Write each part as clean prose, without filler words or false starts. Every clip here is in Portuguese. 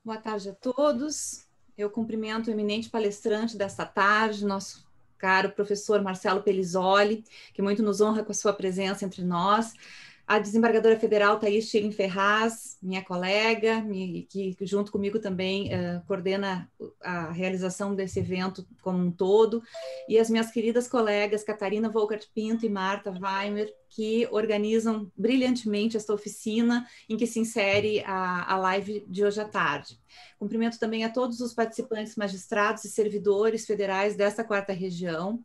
Boa tarde a todos. Eu cumprimento o eminente palestrante desta tarde, nosso caro professor Marcelo Pellizzoli, que muito nos honra com a sua presença entre nós. A desembargadora federal Thaís Schilling Ferraz, minha colega, que junto comigo também coordena a realização desse evento como um todo, e as minhas queridas colegas Catarina Volkert Pinto e Marta Weimer, que organizam brilhantemente esta oficina em que se insere a live de hoje à tarde. Cumprimento também a todos os participantes magistrados e servidores federais desta 4ª região.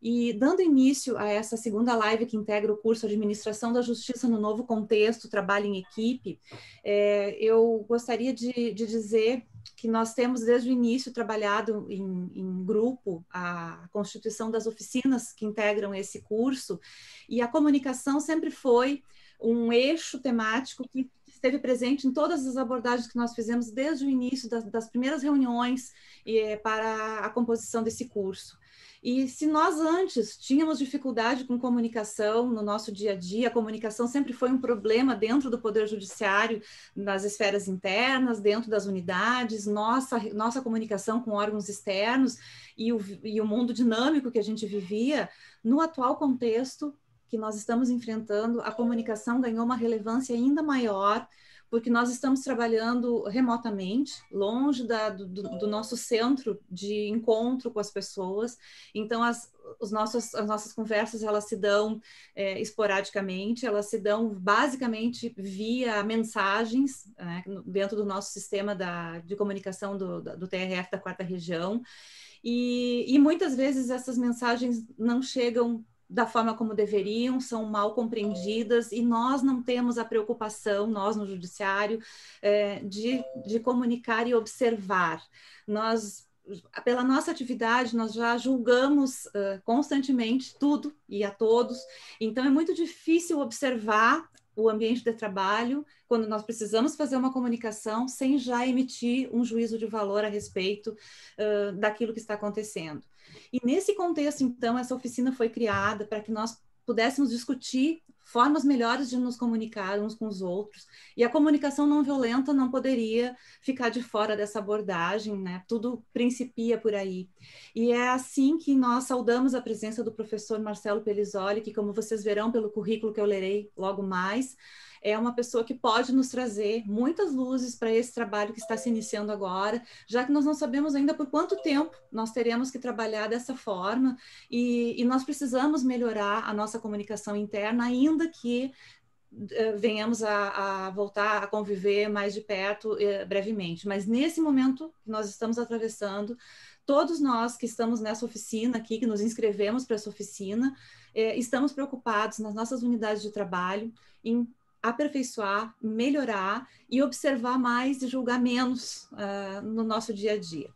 E dando início a essa segunda live que integra o curso Administração da Justiça no Novo Contexto, Trabalho em Equipe, eu gostaria de dizer que nós temos desde o início trabalhado em grupo a constituição das oficinas que integram esse curso, e a comunicação sempre foi um eixo temático que esteve presente em todas as abordagens que nós fizemos desde o início das primeiras reuniões para a composição desse curso. E se nós antes tínhamos dificuldade com comunicação no nosso dia a dia, a comunicação sempre foi um problema dentro do Poder Judiciário, nas esferas internas, dentro das unidades, nossa comunicação com órgãos externos e o mundo dinâmico que a gente vivia, no atual contexto que nós estamos enfrentando, a comunicação ganhou uma relevância ainda maior, porque nós estamos trabalhando remotamente, longe do nosso centro de encontro com as pessoas. Então, as nossas conversas, elas se dão esporadicamente, elas se dão basicamente via mensagens, dentro do nosso sistema de comunicação do TRF da 4ª Região. E muitas vezes essas mensagens não chegam da forma como deveriam, são mal compreendidas, e nós não temos a preocupação, nós no judiciário, de comunicar e observar. Nós, pela nossa atividade, nós já julgamos constantemente tudo e a todos, então é muito difícil observar o ambiente de trabalho quando nós precisamos fazer uma comunicação sem já emitir um juízo de valor a respeito daquilo que está acontecendo. E nesse contexto, então, essa oficina foi criada para que nós pudéssemos discutir formas melhores de nos comunicar uns com os outros, e a comunicação não violenta não poderia ficar de fora dessa abordagem, né? Tudo principia por aí. E é assim que nós saudamos a presença do professor Marcelo Pellizzoli, que, como vocês verão pelo currículo que eu lerei logo mais, é uma pessoa que pode nos trazer muitas luzes para esse trabalho que está se iniciando agora, já que nós não sabemos ainda por quanto tempo nós teremos que trabalhar dessa forma, e nós precisamos melhorar a nossa comunicação interna, ainda que venhamos a voltar a conviver mais de perto brevemente. Mas nesse momento que nós estamos atravessando, todos nós que estamos nessa oficina aqui, que nos inscrevemos para essa oficina, estamos preocupados nas nossas unidades de trabalho em aperfeiçoar, melhorar e observar mais e julgar menos no nosso dia a dia.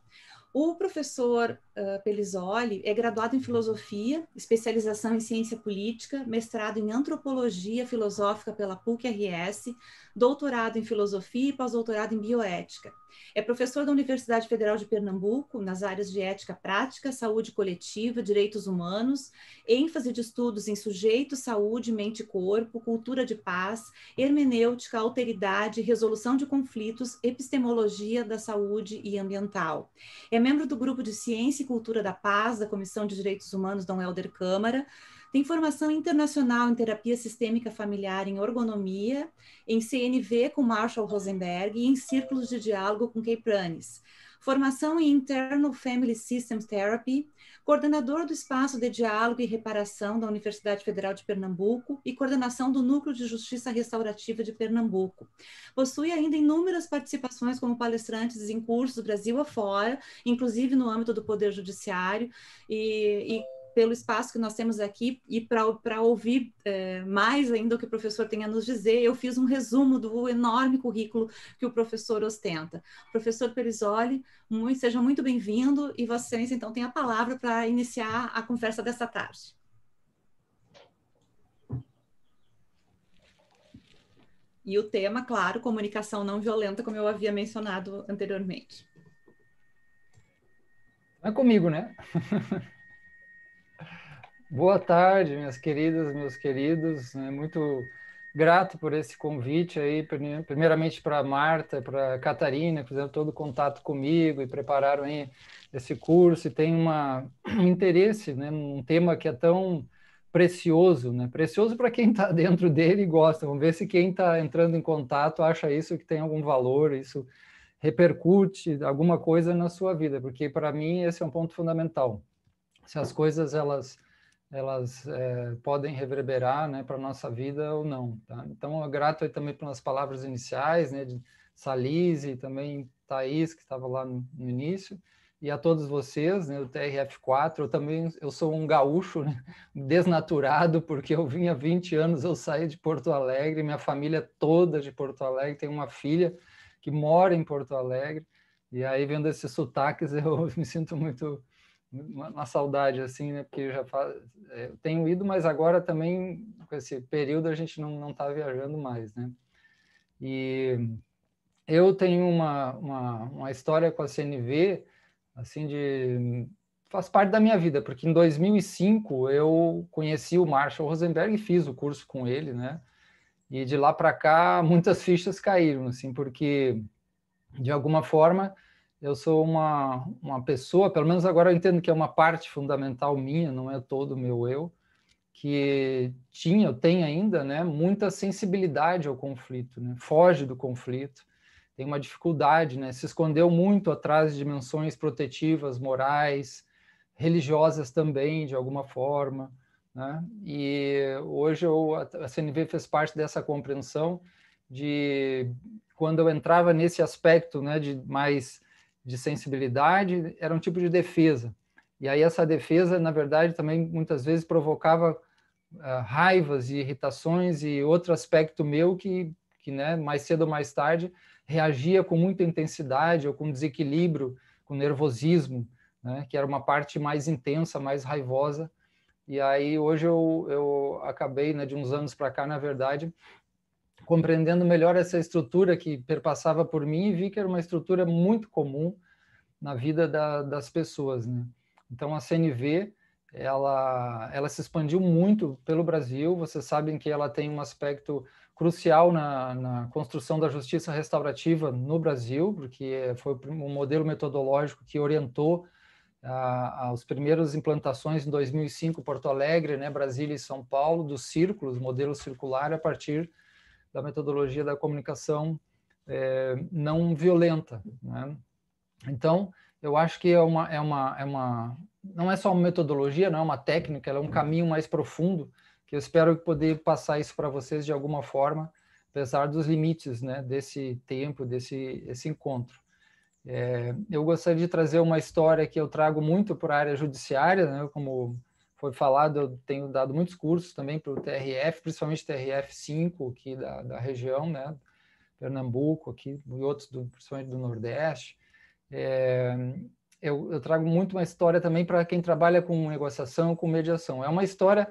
O professor Pellizzoli é graduado em filosofia, especialização em ciência política, mestrado em antropologia filosófica pela PUC-RS, doutorado em filosofia e pós-doutorado em bioética. É professor da Universidade Federal de Pernambuco nas áreas de ética prática, saúde coletiva, direitos humanos, ênfase de estudos em sujeito, saúde, mente e corpo, cultura de paz, hermenêutica, alteridade, resolução de conflitos, epistemologia da saúde e ambiental. É membro do Grupo de Ciência e Cultura da Paz, da Comissão de Direitos Humanos Dom Helder Câmara, tem formação internacional em terapia sistêmica familiar em ergonomia, em CNV com Marshall Rosenberg e em círculos de diálogo com Kay Pranis. Formação em Internal Family Systems Therapy, coordenador do Espaço de Diálogo e Reparação da Universidade Federal de Pernambuco e coordenação do Núcleo de Justiça Restaurativa de Pernambuco. Possui ainda inúmeras participações como palestrantes em cursos Brasil afora, inclusive no âmbito do Poder Judiciário, e pelo espaço que nós temos aqui, e para ouvir mais ainda o que o professor tem a nos dizer, eu fiz um resumo do enorme currículo que o professor ostenta. Professor Pellizzoli, seja muito bem-vindo, e Vossa Excelência, então, tem a palavra para iniciar a conversa desta tarde. E o tema, claro, comunicação não violenta, como eu havia mencionado anteriormente. É comigo, né? Boa tarde, minhas queridas, meus queridos. É muito grato por esse convite aí, primeiramente para a Marta, para a Catarina, que fizeram todo o contato comigo e prepararam aí esse curso, e tem um interesse, né, num tema que é tão precioso, né? Precioso para quem está dentro dele e gosta. Vamos ver se quem está entrando em contato acha isso que tem algum valor, isso repercute alguma coisa na sua vida, porque para mim esse é um ponto fundamental. Se as coisas elas podem reverberar, né, para a nossa vida ou não. Tá? Então, eu grato aí também pelas palavras iniciais, né, de Salise e também Thaís, que estava lá no início, e a todos vocês, né, do TRF4. Eu sou um gaúcho, né, desnaturado, porque eu vim há 20 anos, eu saí de Porto Alegre, minha família é toda de Porto Alegre, tem uma filha que mora em Porto Alegre, e aí, vendo esses sotaques, eu me sinto muito uma saudade, assim, né? Porque eu tenho ido, mas agora também, com esse período, a gente não está viajando mais, né? E eu tenho uma história com a CNV, assim, faz parte da minha vida, porque em 2005 eu conheci o Marshall Rosenberg e fiz o curso com ele, né? E de lá para cá, muitas fichas caíram, assim, porque de alguma forma, eu sou uma pessoa, pelo menos agora eu entendo que é uma parte fundamental minha, não é todo o meu eu, que eu tenho ainda, né, muita sensibilidade ao conflito, né, foge do conflito, tem uma dificuldade, né, se escondeu muito atrás de dimensões protetivas, morais, religiosas também, de alguma forma, né, e hoje a CNV fez parte dessa compreensão de quando eu entrava nesse aspecto, né, de sensibilidade, era um tipo de defesa. E aí essa defesa, na verdade, também muitas vezes provocava raivas e irritações e outro aspecto meu que né, mais cedo ou mais tarde reagia com muita intensidade ou com desequilíbrio, com nervosismo, né, que era uma parte mais intensa, mais raivosa. E aí hoje eu acabei, né, de uns anos para cá, na verdade, compreendendo melhor essa estrutura que perpassava por mim e vi que era uma estrutura muito comum na vida das pessoas, né? Então a CNV ela se expandiu muito pelo Brasil. Vocês sabem que ela tem um aspecto crucial na construção da justiça restaurativa no Brasil, porque foi um modelo metodológico que orientou as primeiras implantações em 2005, Porto Alegre, né, Brasília e São Paulo, dos círculos, modelo circular, a partir da metodologia da comunicação não violenta, né? Então, eu acho que não é só uma metodologia, não é uma técnica, ela é um caminho mais profundo, que eu espero poder passar isso para vocês de alguma forma, apesar dos limites, né, desse tempo, esse encontro. Eu gostaria de trazer uma história que eu trago muito para a área judiciária, né, como foi falado, eu tenho dado muitos cursos também para o TRF, principalmente TRF5 aqui da região, né, Pernambuco aqui, e outros principalmente do Nordeste. Eu trago muito uma história também para quem trabalha com negociação, com mediação. É uma história,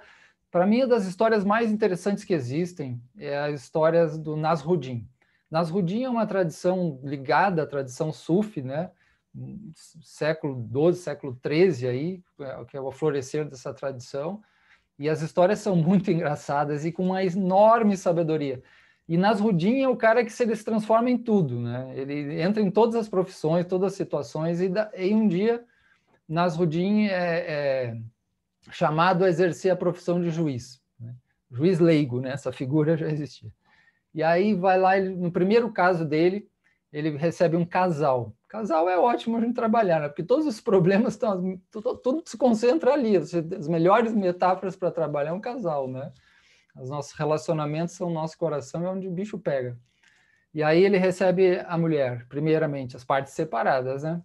para mim, uma das histórias mais interessantes que existem é as histórias do Nasruddin. Nasruddin é uma tradição ligada à tradição sufi, né? Século XII, século XIII, aí, que é o florescer dessa tradição. E as histórias são muito engraçadas e com uma enorme sabedoria. E Nasruddin é o cara que se transforma em tudo, né? Ele entra em todas as profissões, todas as situações, e um dia Nasruddin é chamado a exercer a profissão de juiz, né? Juiz leigo, né? Essa figura já existia. E aí vai lá, no primeiro caso dele, ele recebe um casal. Casal é ótimo a gente trabalhar, né? Porque todos os problemas estão, tudo se concentra ali. As melhores metáforas para trabalhar é um casal, né? Os nossos relacionamentos são o nosso coração, é onde o bicho pega. E aí ele recebe a mulher, primeiramente, as partes separadas, né?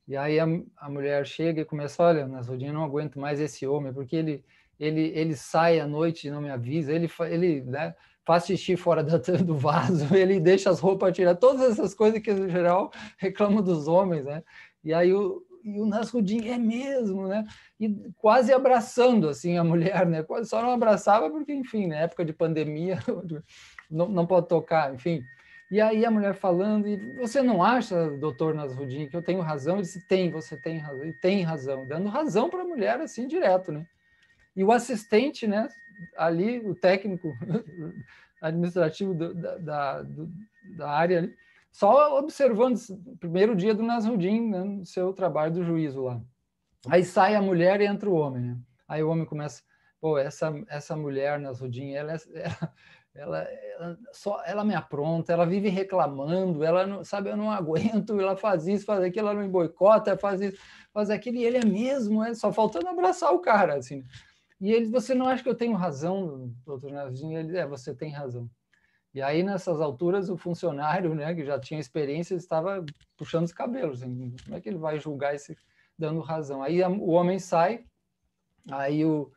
E aí a mulher chega e começa, olha, Nasruddin, eu não aguento mais esse homem, porque ele sai à noite e não me avisa, ele né, faz xixi fora do vaso, ele deixa as roupas tirar, todas essas coisas que, em geral, reclamam dos homens, né? E aí o Nasruddin é mesmo, né? E quase abraçando, assim, a mulher, né? Só não abraçava porque, enfim, na época de pandemia, não pode tocar, enfim. E aí a mulher falando, e você não acha, doutor Nasruddin, que eu tenho razão? Ele disse, você tem razão, e tem razão, dando razão para a mulher, assim, direto, né? E o assistente, né, ali, o técnico administrativo da área ali, só observando o primeiro dia do Nasrudin, né, no seu trabalho do juízo lá. Aí sai a mulher e entra o homem, né? Aí o homem começa, pô, essa mulher, Nasrudin, ela me apronta, ela vive reclamando, ela não, sabe, eu não aguento, ela faz isso, faz aquilo, ela me boicota, faz isso, faz aquilo, e ele é mesmo, só faltando abraçar o cara, assim. E ele, você não acha que eu tenho razão, doutor Nasrudin? Ele, você tem razão. E aí, nessas alturas, o funcionário, né, que já tinha experiência, estava puxando os cabelos. Assim, como é que ele vai julgar esse dando razão? Aí o homem sai, aí o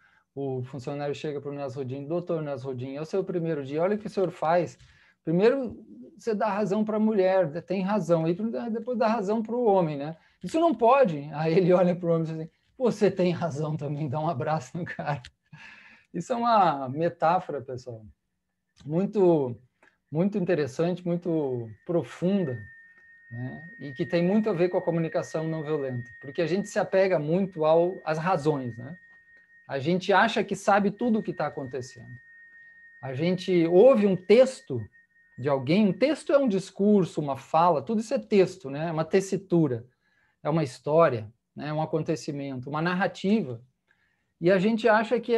funcionário chega para o Nasrudin, doutor Nasrudin, é o seu primeiro dia, olha o que o senhor faz. Primeiro, você dá razão para a mulher, tem razão, aí depois dá razão para o homem, né? Isso não pode. Aí ele olha para o homem e diz assim, você tem razão também, dá um abraço no cara. Isso é uma metáfora, pessoal, muito interessante, muito profunda, né? E que tem muito a ver com a comunicação não violenta, porque a gente se apega muito às razões, né? A gente acha que sabe tudo o que está acontecendo. A gente ouve um texto de alguém, um texto é um discurso, uma fala, tudo isso é texto, né? É uma tessitura, é uma história, né? É um acontecimento, uma narrativa. E a gente acha que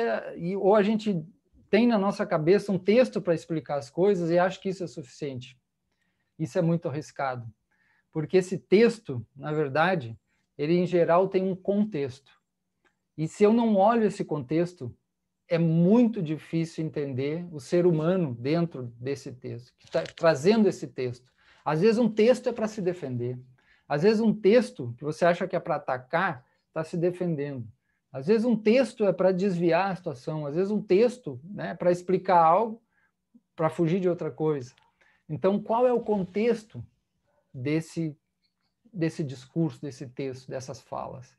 ou a gente tem na nossa cabeça um texto para explicar as coisas e acha que isso é suficiente. Isso é muito arriscado, porque esse texto, na verdade, ele em geral tem um contexto. E se eu não olho esse contexto, é muito difícil entender o ser humano dentro desse texto, que está trazendo esse texto. Às vezes um texto é para se defender. Às vezes um texto que você acha que é para atacar, está se defendendo. Às vezes um texto é para desviar a situação. Às vezes um texto, né, é para explicar algo, para fugir de outra coisa. Então, qual é o contexto desse discurso, desse texto, dessas falas?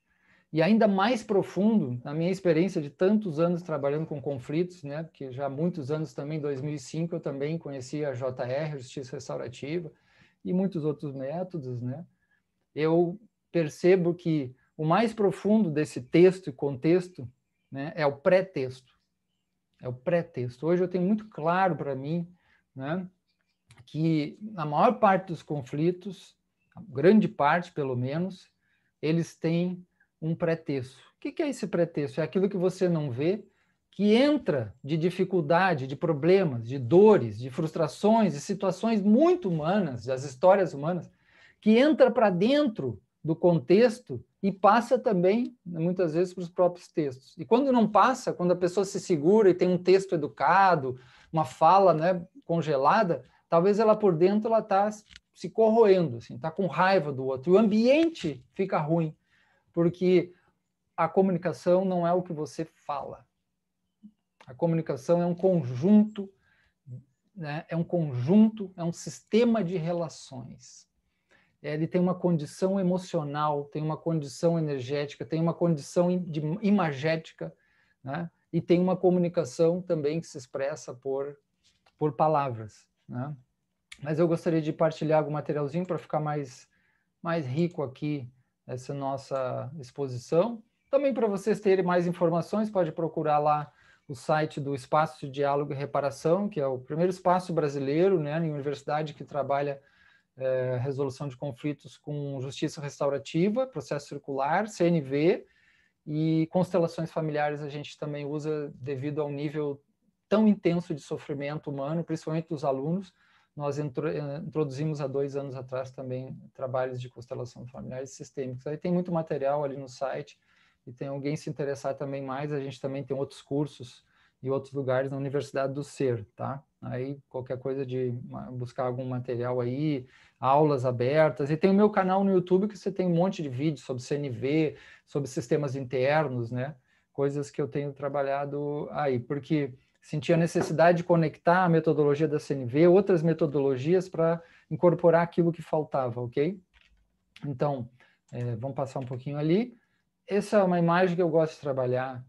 E ainda mais profundo, na minha experiência de tantos anos trabalhando com conflitos, né, porque já há muitos anos também, em 2005, eu também conheci a JR, Justiça Restaurativa, e muitos outros métodos, né? Eu percebo que o mais profundo desse texto e contexto, né, é o pré-texto. É o pré-texto. Hoje eu tenho muito claro para mim, né, que a maior parte dos conflitos, a grande parte pelo menos, eles têm um pretexto. O que é esse pretexto? É aquilo que você não vê, que entra de dificuldade, de problemas, de dores, de frustrações, de situações muito humanas, das histórias humanas, que entra para dentro do contexto e passa também, muitas vezes, para os próprios textos. E quando não passa, quando a pessoa se segura e tem um texto educado, uma fala, né, congelada, talvez ela por dentro ela está se corroendo, assim, está com raiva do outro. E o ambiente fica ruim, porque a comunicação não é o que você fala. A comunicação é um conjunto, né, é um sistema de relações. Ele tem uma condição emocional, tem uma condição energética, tem uma condição imagética, né? E tem uma comunicação também que se expressa por palavras, né? Mas eu gostaria de partilhar algum materialzinho para ficar mais rico aqui essa nossa exposição. Também para vocês terem mais informações, pode procurar lá o site do Espaço de Diálogo e Reparação, que é o primeiro espaço brasileiro, né, em universidade que trabalha resolução de conflitos com justiça restaurativa, processo circular, CNV, e constelações familiares a gente também usa devido ao nível tão intenso de sofrimento humano, principalmente dos alunos. Nós introduzimos há 2 anos atrás também trabalhos de constelação familiares sistêmicos. Aí tem muito material ali no site, e tem alguém se interessar também mais, a gente também tem outros cursos e outros lugares na Universidade do Ser, tá? Aí qualquer coisa de buscar algum material aí, aulas abertas, e tem o meu canal no YouTube que você tem um monte de vídeos sobre CNV, sobre sistemas internos, né? Coisas que eu tenho trabalhado aí, porque senti a necessidade de conectar a metodologia da CNV, outras metodologias para incorporar aquilo que faltava, ok? Então, vamos passar um pouquinho ali. Essa é uma imagem que eu gosto de trabalhar.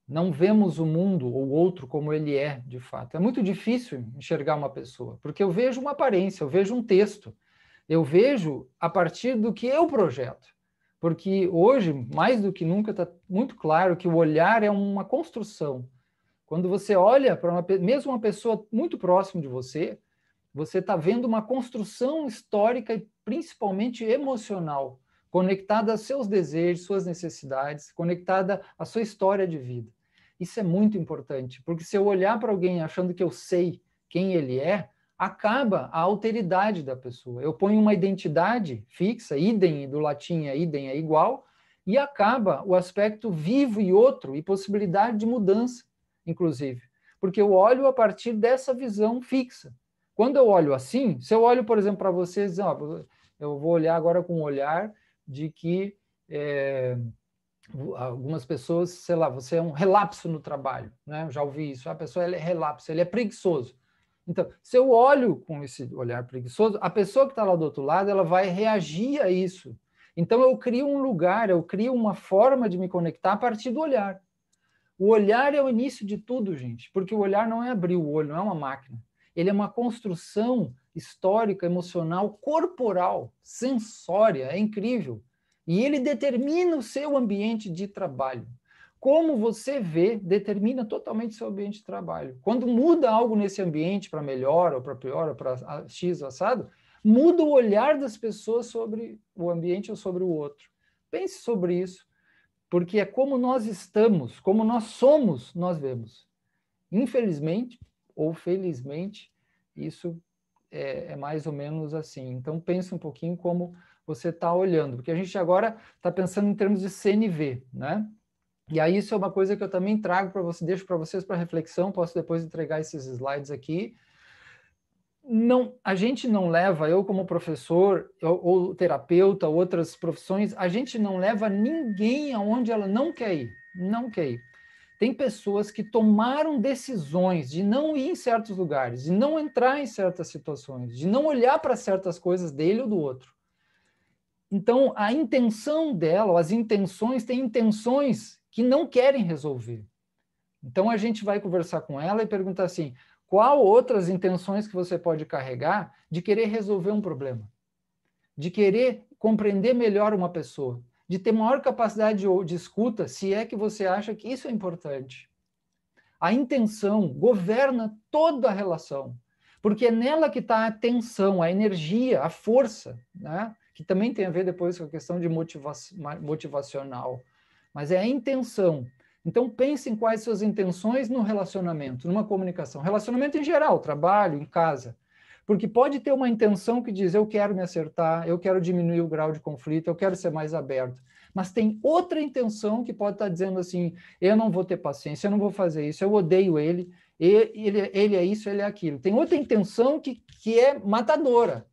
Não vemos o mundo ou o outro como ele é, de fato. É muito difícil enxergar uma pessoa, porque eu vejo uma aparência, eu vejo um texto, eu vejo a partir do que eu projeto. Porque hoje, mais do que nunca, está muito claro que o olhar é uma construção. Quando você olha para mesmo uma pessoa muito próxima de você, você está vendo uma construção histórica e principalmente emocional, conectada aos seus desejos, suas necessidades, conectada à sua história de vida. Isso é muito importante, porque se eu olhar para alguém achando que eu sei quem ele é, acaba a alteridade da pessoa. Eu ponho uma identidade fixa, idem do latim é idem é igual, e acaba o aspecto vivo e outro, e possibilidade de mudança, inclusive. Porque eu olho a partir dessa visão fixa. Quando eu olho assim, se eu olho, por exemplo, para vocês, ó, eu vou olhar agora com um olhar de que algumas pessoas, sei lá, você é um relapso no trabalho, né? Eu já ouvi isso, a pessoa é relapso, ele é preguiçoso. Então, se eu olho com esse olhar preguiçoso, a pessoa que está lá do outro lado, ela vai reagir a isso. Então, eu crio um lugar, eu crio uma forma de me conectar a partir do olhar. O olhar é o início de tudo, gente, porque o olhar não é abrir o olho, não é uma máquina. Ele é uma construção histórica, emocional, corporal, sensória, é incrível. E ele determina o seu ambiente de trabalho. Como você vê, determina totalmente o seu ambiente de trabalho. Quando muda algo nesse ambiente para melhor, ou para pior, ou para X ou assado, muda o olhar das pessoas sobre o ambiente ou sobre o outro. Pense sobre isso, porque é como nós estamos, como nós somos, nós vemos. Infelizmente, ou felizmente, isso é mais ou menos assim. Então, pense um pouquinho como você está olhando, porque a gente agora está pensando em termos de CNV, né? E aí isso é uma coisa que eu também trago para vocês, deixo para vocês para reflexão, posso depois entregar esses slides aqui. Não, a gente não leva, eu como professor, ou terapeuta, outras profissões, a gente não leva ninguém aonde ela não quer ir, não quer ir. Tem pessoas que tomaram decisões de não ir em certos lugares, de não entrar em certas situações, de não olhar para certas coisas dele ou do outro. Então, a intenção dela, as intenções, tem intenções que não querem resolver. Então, a gente vai conversar com ela e perguntar assim, qual outras intenções que você pode carregar de querer resolver um problema? De querer compreender melhor uma pessoa? De ter maior capacidade de escuta, se é que você acha que isso é importante. A intenção governa toda a relação, porque é nela que está a atenção, a energia, a força, né? Que também tem a ver depois com a questão de motivacional. Mas é a intenção. Então, pense em quais suas intenções no relacionamento, numa comunicação. Relacionamento em geral, trabalho, em casa. Porque pode ter uma intenção que diz, eu quero me acertar, eu quero diminuir o grau de conflito, eu quero ser mais aberto. Mas tem outra intenção que pode estar dizendo assim, eu não vou ter paciência, eu não vou fazer isso, eu odeio ele, ele é isso, ele é aquilo. Tem outra intenção que é matadora.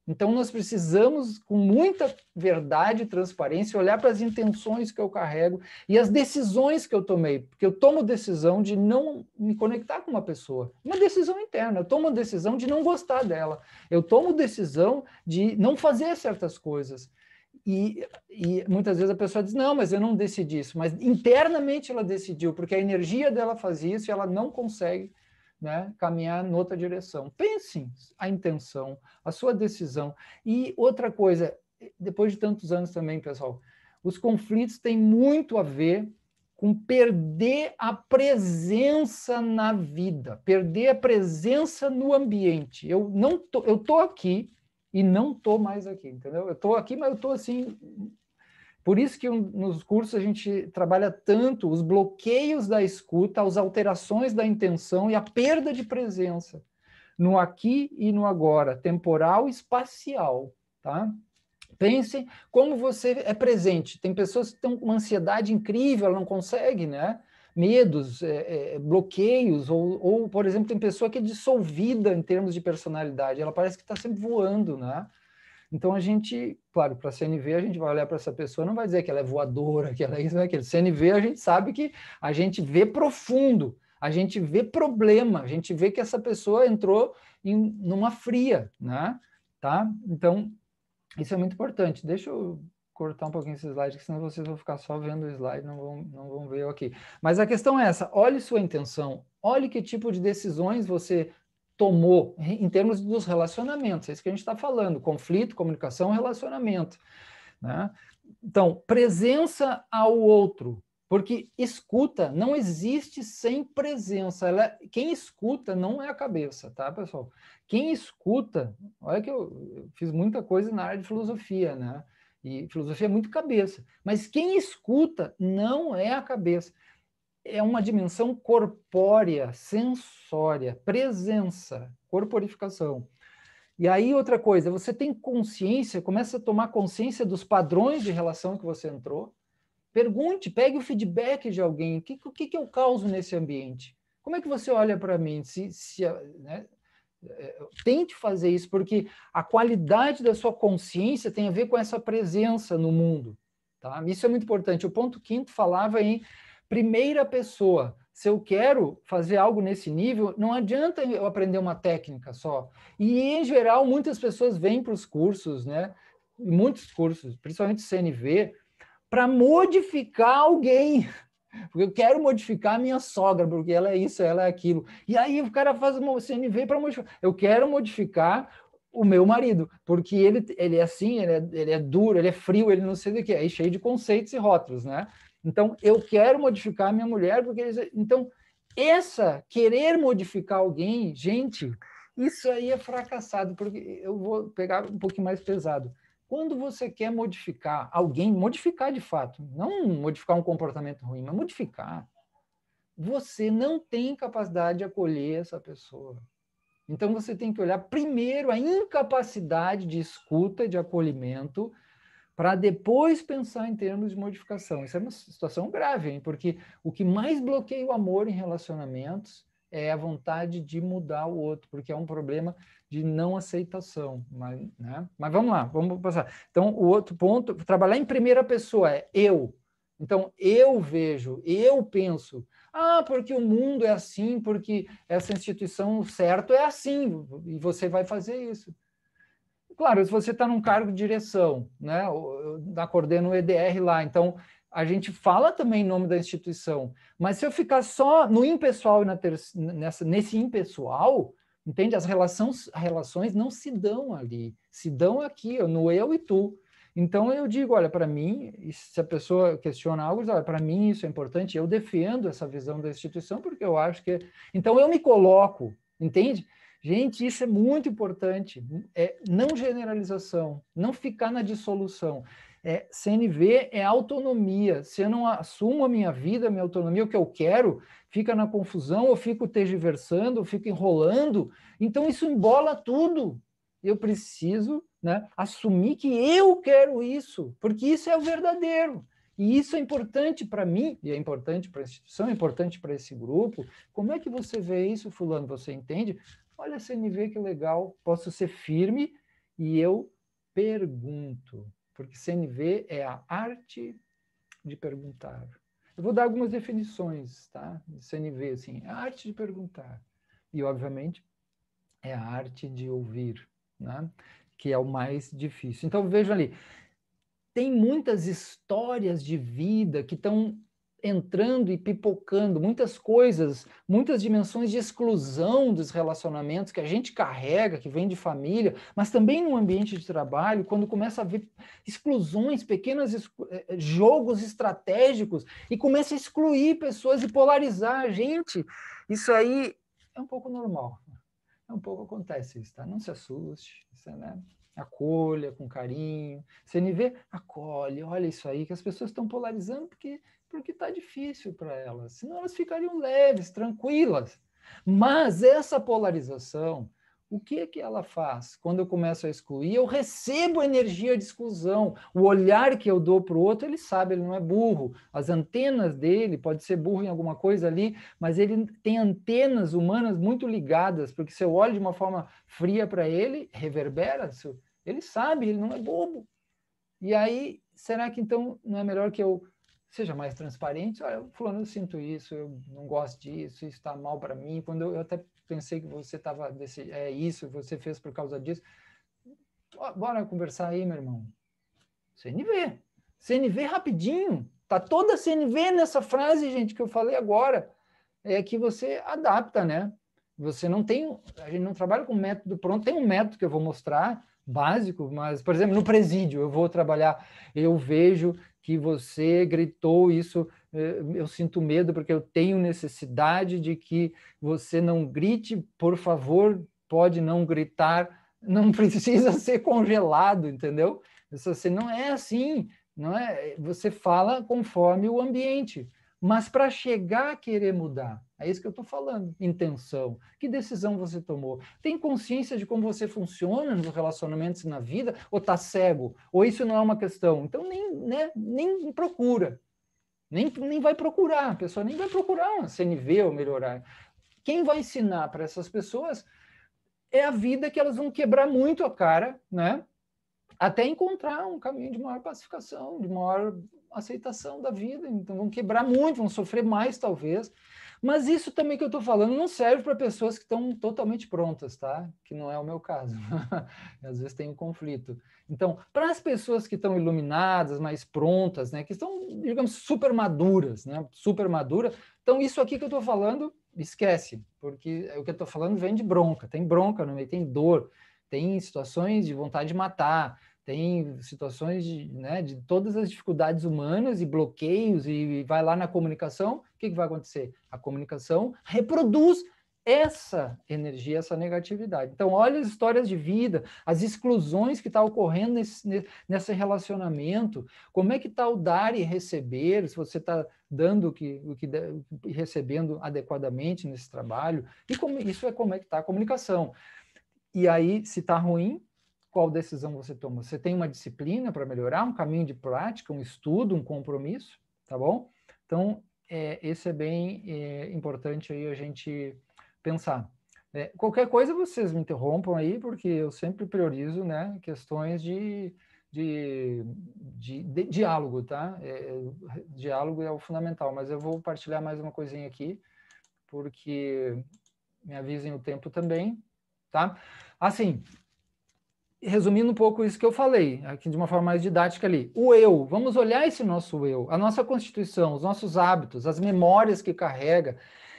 Então, nós precisamos, com muita verdade e transparência, olhar para as intenções que eu carrego e as decisões que eu tomei. Porque eu tomo decisão de não me conectar com uma pessoa. Uma decisão interna. Eu tomo decisão de não gostar dela. Eu tomo decisão de não fazer certas coisas. E muitas vezes a pessoa diz, não, mas eu não decidi isso. Mas internamente ela decidiu, porque a energia dela faz isso e ela não consegue, né, caminhar em outra direção. Pense a intenção, a sua decisão. E outra coisa, depois de tantos anos também, pessoal, os conflitos têm muito a ver com perder a presença na vida, perder a presença no ambiente. Eu tô aqui e não tô mais aqui, entendeu? Eu tô aqui, mas eu tô assim. Por isso que nos cursos a gente trabalha tanto os bloqueios da escuta, as alterações da intenção e a perda de presença no aqui e no agora, temporal e espacial, tá? Pense como você é presente. Tem pessoas que estão com uma ansiedade incrível, ela não consegue, né? Medos, bloqueios, ou, por exemplo, tem pessoa que é dissolvida em termos de personalidade, ela parece que está sempre voando, né? Então, a gente, claro, para a CNV, a gente vai olhar para essa pessoa, não vai dizer que ela é voadora, que ela é isso, aquilo. CNV, a gente sabe que a gente vê profundo, a gente vê problema, a gente vê que essa pessoa entrou numa fria, né? Tá? Então, isso é muito importante. Deixa eu cortar um pouquinho esse slide, senão vocês vão ficar só vendo o slide, não vão ver eu aqui. Mas a questão é essa, olhe sua intenção, olhe que tipo de decisões você tomou em termos dos relacionamentos, é isso que a gente está falando, conflito, comunicação, relacionamento, né? Então, presença ao outro, Porque escuta não existe sem presença. Quem escuta não é a cabeça, tá, pessoal? Quem escuta, olha que eu fiz muita coisa na área de filosofia, né? E filosofia é muito cabeça. Mas quem escuta não é a cabeça. É uma dimensão corpórea, sensória, presença, corporificação. E aí, outra coisa, você tem consciência, começa a tomar consciência dos padrões de relação que você entrou. Pergunte, pegue o feedback de alguém. O que eu causo nesse ambiente? Como é que você olha para mim? Né? Tente fazer isso, porque a qualidade da sua consciência tem a ver com essa presença no mundo. Tá? Isso é muito importante. O ponto 5º falava em primeira pessoa. Se eu quero fazer algo nesse nível, não adianta eu aprender uma técnica só. E, em geral, muitas pessoas vêm para os cursos, né? Muitos cursos, principalmente CNV, para modificar alguém. Porque eu quero modificar a minha sogra, porque ela é isso, ela é aquilo. E aí o cara faz uma CNV para modificar. Eu quero modificar o meu marido, porque ele é assim, ele é duro, ele é frio, ele não sei do que. Aí cheio de conceitos e rótulos, né? Então, eu quero modificar a minha mulher, porque... Então, querer modificar alguém, gente, isso aí é fracassado, porque eu vou pegar um pouquinho mais pesado. Quando você quer modificar alguém, modificar de fato, não modificar um comportamento ruim, mas modificar, você não tem capacidade de acolher essa pessoa. Então você tem que olhar primeiro a incapacidade de escuta, de acolhimento, para depois pensar em termos de modificação. Isso é uma situação grave, hein? Porque o que mais bloqueia o amor em relacionamentos é a vontade de mudar o outro, porque é um problema de não aceitação. Né? Mas vamos lá, vamos passar. Então, o outro ponto, trabalhar em primeira pessoa é eu. Então, eu vejo, eu penso, porque o mundo é assim, porque essa instituição certo é assim, e você vai fazer isso. Claro, se você está num cargo de direção, né? Eu coordeno o EDR lá, então a gente fala também em nome da instituição, mas se eu ficar só no impessoal e nesse impessoal, entende? As relações não se dão ali, se dão aqui, no eu e tu. Então eu digo, olha, para mim, se a pessoa questiona algo, olha, para mim isso é importante, eu defendo essa visão da instituição porque eu acho que... Então eu me coloco, entende? Gente, isso é muito importante. Não generalização, não ficar na dissolução. CNV é autonomia. Se eu não assumo a minha vida, a minha autonomia, o que eu quero, fica na confusão, eu fico tergiversando, eu fico enrolando. Então, isso embola tudo. Eu preciso, né, assumir que eu quero isso, porque isso é o verdadeiro. E isso é importante para mim, e é importante para a instituição, é importante para esse grupo. Como é que você vê isso, fulano? Você entende? Olha, CNV, que legal, posso ser firme e eu pergunto, porque CNV é a arte de perguntar. Eu vou dar algumas definições, tá? De CNV, assim, a arte de perguntar. E, obviamente, é a arte de ouvir, né? Que é o mais difícil. Então, vejam ali, tem muitas histórias de vida que estão entrando e pipocando, muitas coisas, muitas dimensões de exclusão dos relacionamentos que a gente carrega, que vem de família, mas também no ambiente de trabalho, quando começa a haver exclusões, pequenos jogos estratégicos, e começa a excluir pessoas e polarizar a gente. Isso aí é um pouco normal. Um pouco acontece isso, tá? Não se assuste, isso, né? Acolha com carinho. CNV, acolhe, olha isso aí, que as pessoas estão polarizando porque está difícil para elas. Senão elas ficariam leves, tranquilas. Mas essa polarização, o que ela faz? Quando eu começo a excluir, eu recebo energia de exclusão. O olhar que eu dou para o outro, ele sabe, ele não é burro. As antenas dele, pode ser burro em alguma coisa ali, mas ele tem antenas humanas muito ligadas, porque se eu olho de uma forma fria para ele, reverbera isso. Ele sabe, ele não é bobo. E aí, será que então não é melhor que eu seja mais transparente? Olha, fulano, eu sinto isso, eu não gosto disso, isso está mal para mim. Quando eu até pensei que você estava isso, você fez por causa disso. Bora conversar aí, meu irmão. CNV. CNV rapidinho. Tá toda CNV nessa frase, gente, que eu falei agora. É que você adapta, né? Você não tem... A gente não trabalha com método pronto. Tem um método que eu vou mostrar, básico, mas, por exemplo, no presídio, eu vou trabalhar, eu vejo que você gritou isso, eu sinto medo porque eu tenho necessidade de que você não grite, por favor, pode não gritar, não precisa ser congelado, entendeu? Isso assim, não é assim, não é? Você fala conforme o ambiente, mas para chegar a querer mudar, é isso que eu estou falando, intenção. Que decisão você tomou? Tem consciência de como você funciona nos relacionamentos e na vida? Ou está cego? Ou isso não é uma questão? Então nem procura. Nem vai procurar. A pessoa nem vai procurar uma CNV ou melhorar. Quem vai ensinar para essas pessoas é a vida que elas vão quebrar muito a cara, né? Até encontrar um caminho de maior pacificação, de maior aceitação da vida. Então vão quebrar muito, vão sofrer mais talvez. Mas isso também que eu estou falando não serve para pessoas que estão totalmente prontas, tá? Que não é o meu caso. Às vezes tem um conflito. Então, para as pessoas que estão iluminadas, mais prontas, né? Que estão, digamos, super maduras, né? Super madura. Então, isso aqui que eu estou falando, esquece, porque o que eu estou falando vem de bronca. Tem bronca no meio, tem dor, tem situações de vontade de matar, tem situações de todas as dificuldades humanas e bloqueios, e vai lá na comunicação, o que vai acontecer? A comunicação reproduz essa energia, essa negatividade. Então, olha as histórias de vida, as exclusões que estão ocorrendo nesse relacionamento, como é que está o dar e receber, se você está dando e recebendo adequadamente nesse trabalho, e como é que está a comunicação. E aí, se está ruim, qual decisão você toma? Você tem uma disciplina para melhorar, um caminho de prática, um estudo, um compromisso, tá bom? Então, esse é bem importante aí a gente pensar. Qualquer coisa vocês me interrompam aí, porque eu sempre priorizo, né, questões de diálogo, tá? Diálogo é o fundamental, mas eu vou partilhar mais uma coisinha aqui, porque me avisem o tempo também, tá? Assim, resumindo um pouco isso que eu falei, aqui de uma forma mais didática ali. O eu, vamos olhar esse nosso eu, a nossa constituição, os nossos hábitos, as memórias que carrega.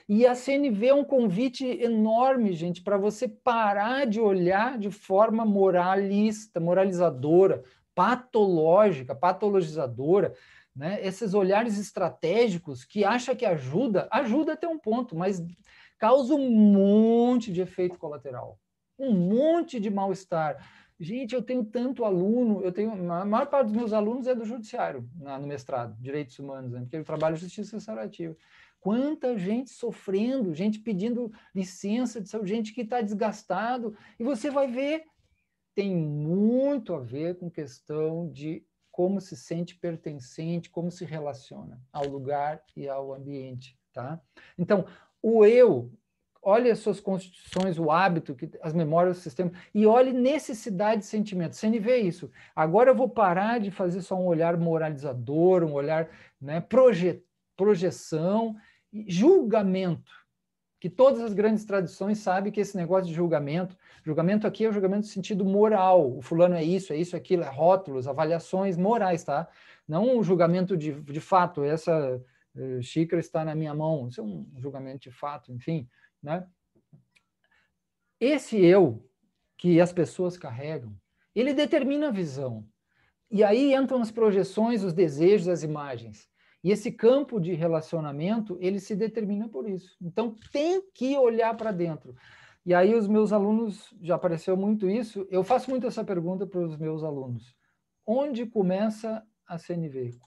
E a CNV é um convite enorme, gente, para você parar de olhar de forma moralista, moralizadora, patológica, patologizadora, né? Esses olhares estratégicos que acha que ajuda até um ponto, mas causa um monte de efeito colateral, um monte de mal-estar. Gente, eu tenho tanto aluno, a maior parte dos meus alunos é do judiciário, no mestrado, direitos humanos, né, porque eu trabalho em justiça restaurativa. Quanta gente sofrendo, gente pedindo licença de saúde, gente que está desgastado, e você vai ver, tem muito a ver com questão de como se sente pertencente, como se relaciona ao lugar e ao ambiente, tá? Então, o eu, olhe as suas constituições, o hábito, as memórias do sistema, e olhe necessidade de sentimento. CNV é isso. Agora eu vou parar de fazer só um olhar moralizador, um olhar, né, projeção, julgamento, que todas as grandes tradições sabem que esse negócio de julgamento aqui é o julgamento no sentido moral, o fulano é isso, aquilo, é rótulos, avaliações morais, tá? Não o julgamento de fato, essa xícara está na minha mão, isso é um julgamento de fato, enfim, né? Esse eu que as pessoas carregam, ele determina a visão. E aí entram as projeções, os desejos, as imagens. E esse campo de relacionamento, ele se determina por isso. Então, tem que olhar para dentro. E aí os meus alunos, já apareceu muito isso, eu faço muito essa pergunta para os meus alunos. Onde começa a CNV?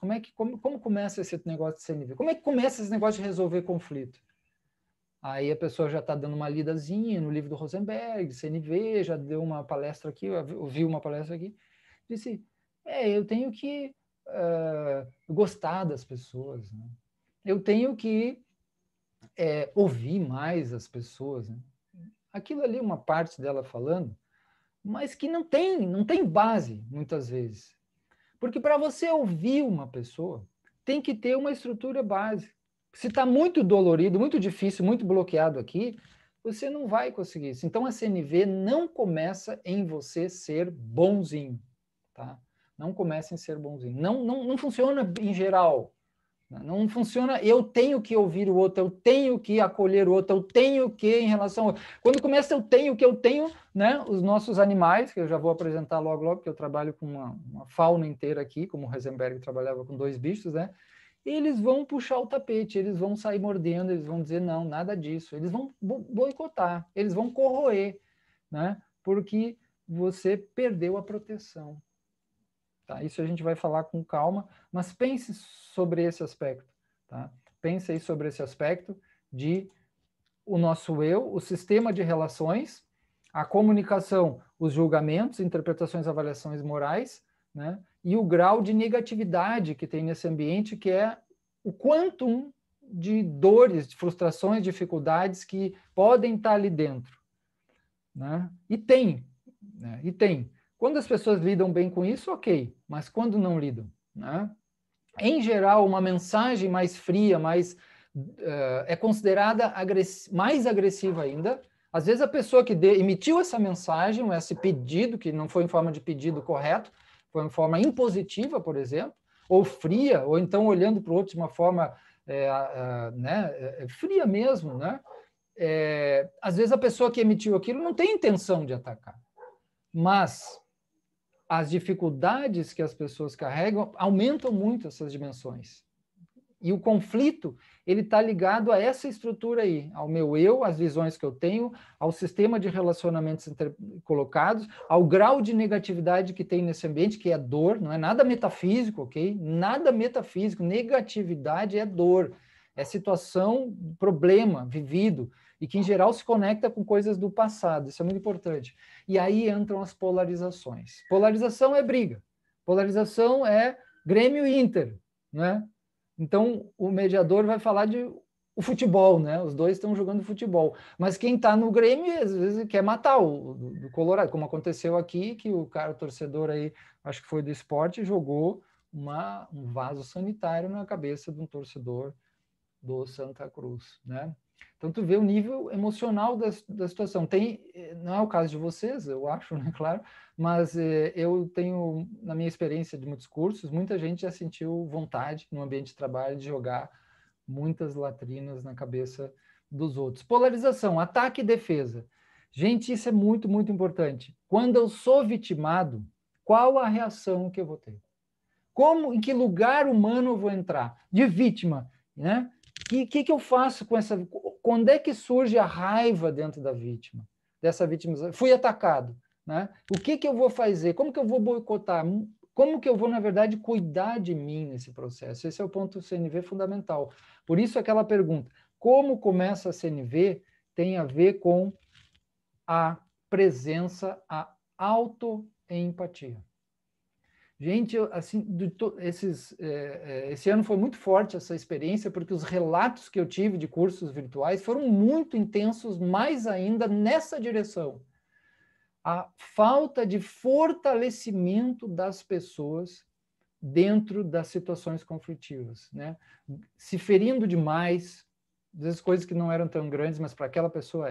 Como começa esse negócio de CNV? Como é que começa esse negócio de resolver conflito? Aí a pessoa já está dando uma lidazinha no livro do Rosenberg, CNV, já deu uma palestra aqui, ouviu uma palestra aqui, disse, eu tenho que gostar das pessoas, né? Eu tenho que ouvir mais as pessoas, né? Aquilo ali, uma parte dela falando, mas que não tem base, muitas vezes. Porque para você ouvir uma pessoa, tem que ter uma estrutura básica. Se está muito dolorido, muito difícil, muito bloqueado aqui, você não vai conseguir isso. Então, a CNV não começa em você ser bonzinho, tá? Não começa em ser bonzinho. Não funciona em geral. Não funciona, eu tenho que ouvir o outro, eu tenho que acolher o outro, eu tenho que em relação ao... Quando começa eu tenho, né? Os nossos animais, que eu já vou apresentar logo, porque eu trabalho com uma fauna inteira aqui, como o Heisenberg trabalhava com 2 bichos, né? Eles vão puxar o tapete, eles vão sair mordendo, eles vão dizer não, nada disso. Eles vão boicotar, eles vão corroer, né? Porque você perdeu a proteção. Tá? Isso a gente vai falar com calma, mas pense sobre esse aspecto. Tá? Pense aí sobre esse aspecto de o nosso eu, o sistema de relações, a comunicação, os julgamentos, interpretações, avaliações morais, né? E o grau de negatividade que tem nesse ambiente, que é o quantum de dores, de frustrações, dificuldades que podem estar ali dentro. Né? E tem. Né? E tem. Quando as pessoas lidam bem com isso, ok, mas quando não lidam? Né? Em geral, uma mensagem mais fria, é considerada mais agressiva ainda. Às vezes a pessoa que emitiu essa mensagem, esse pedido, que não foi em forma de pedido correto, foi em forma impositiva, por exemplo, ou fria, ou então olhando para o outro de uma forma fria mesmo, né? Às vezes a pessoa que emitiu aquilo não tem intenção de atacar, mas as dificuldades que as pessoas carregam aumentam muito essas dimensões. E o conflito, ele está ligado a essa estrutura aí, ao meu eu, às visões que eu tenho, ao sistema de relacionamentos colocados, ao grau de negatividade que tem nesse ambiente, que é dor, não é nada metafísico, ok? Nada metafísico, negatividade é dor, é situação, problema vivido, e que em geral se conecta com coisas do passado, isso é muito importante. E aí entram as polarizações. Polarização é briga, polarização é Grêmio e Inter, né? Então, o mediador vai falar de o futebol, né? Os dois estão jogando futebol. Mas quem está no Grêmio, às vezes, quer matar o do Colorado, como aconteceu aqui, que o cara, o torcedor aí, acho que foi do Sport, jogou um vaso sanitário na cabeça de um torcedor do Santa Cruz, né? Então, tu vê o nível emocional da situação. Não é o caso de vocês, eu acho, né, claro, mas eu tenho, na minha experiência de muitos cursos, muita gente já sentiu vontade, no ambiente de trabalho, de jogar muitas latrinas na cabeça dos outros. Polarização, ataque e defesa. Gente, isso é muito, muito importante. Quando eu sou vitimado, qual a reação que eu vou ter? Em que lugar humano eu vou entrar? De vítima, né? O que eu faço com essa... Quando é que surge a raiva dentro da vítima? Dessa vítima? Fui atacado, né? O que eu vou fazer? Como que eu vou boicotar? Como que eu vou, na verdade, cuidar de mim nesse processo? Esse é o ponto CNV fundamental. Por isso, aquela pergunta, como começa a CNV tem a ver com a presença, a autoempatia. Gente, assim, esse ano foi muito forte essa experiência, porque os relatos que eu tive de cursos virtuais foram muito intensos, mais ainda nessa direção. A falta de fortalecimento das pessoas dentro das situações conflitivas, né? Se ferindo demais, às vezes coisas que não eram tão grandes, mas para aquela pessoa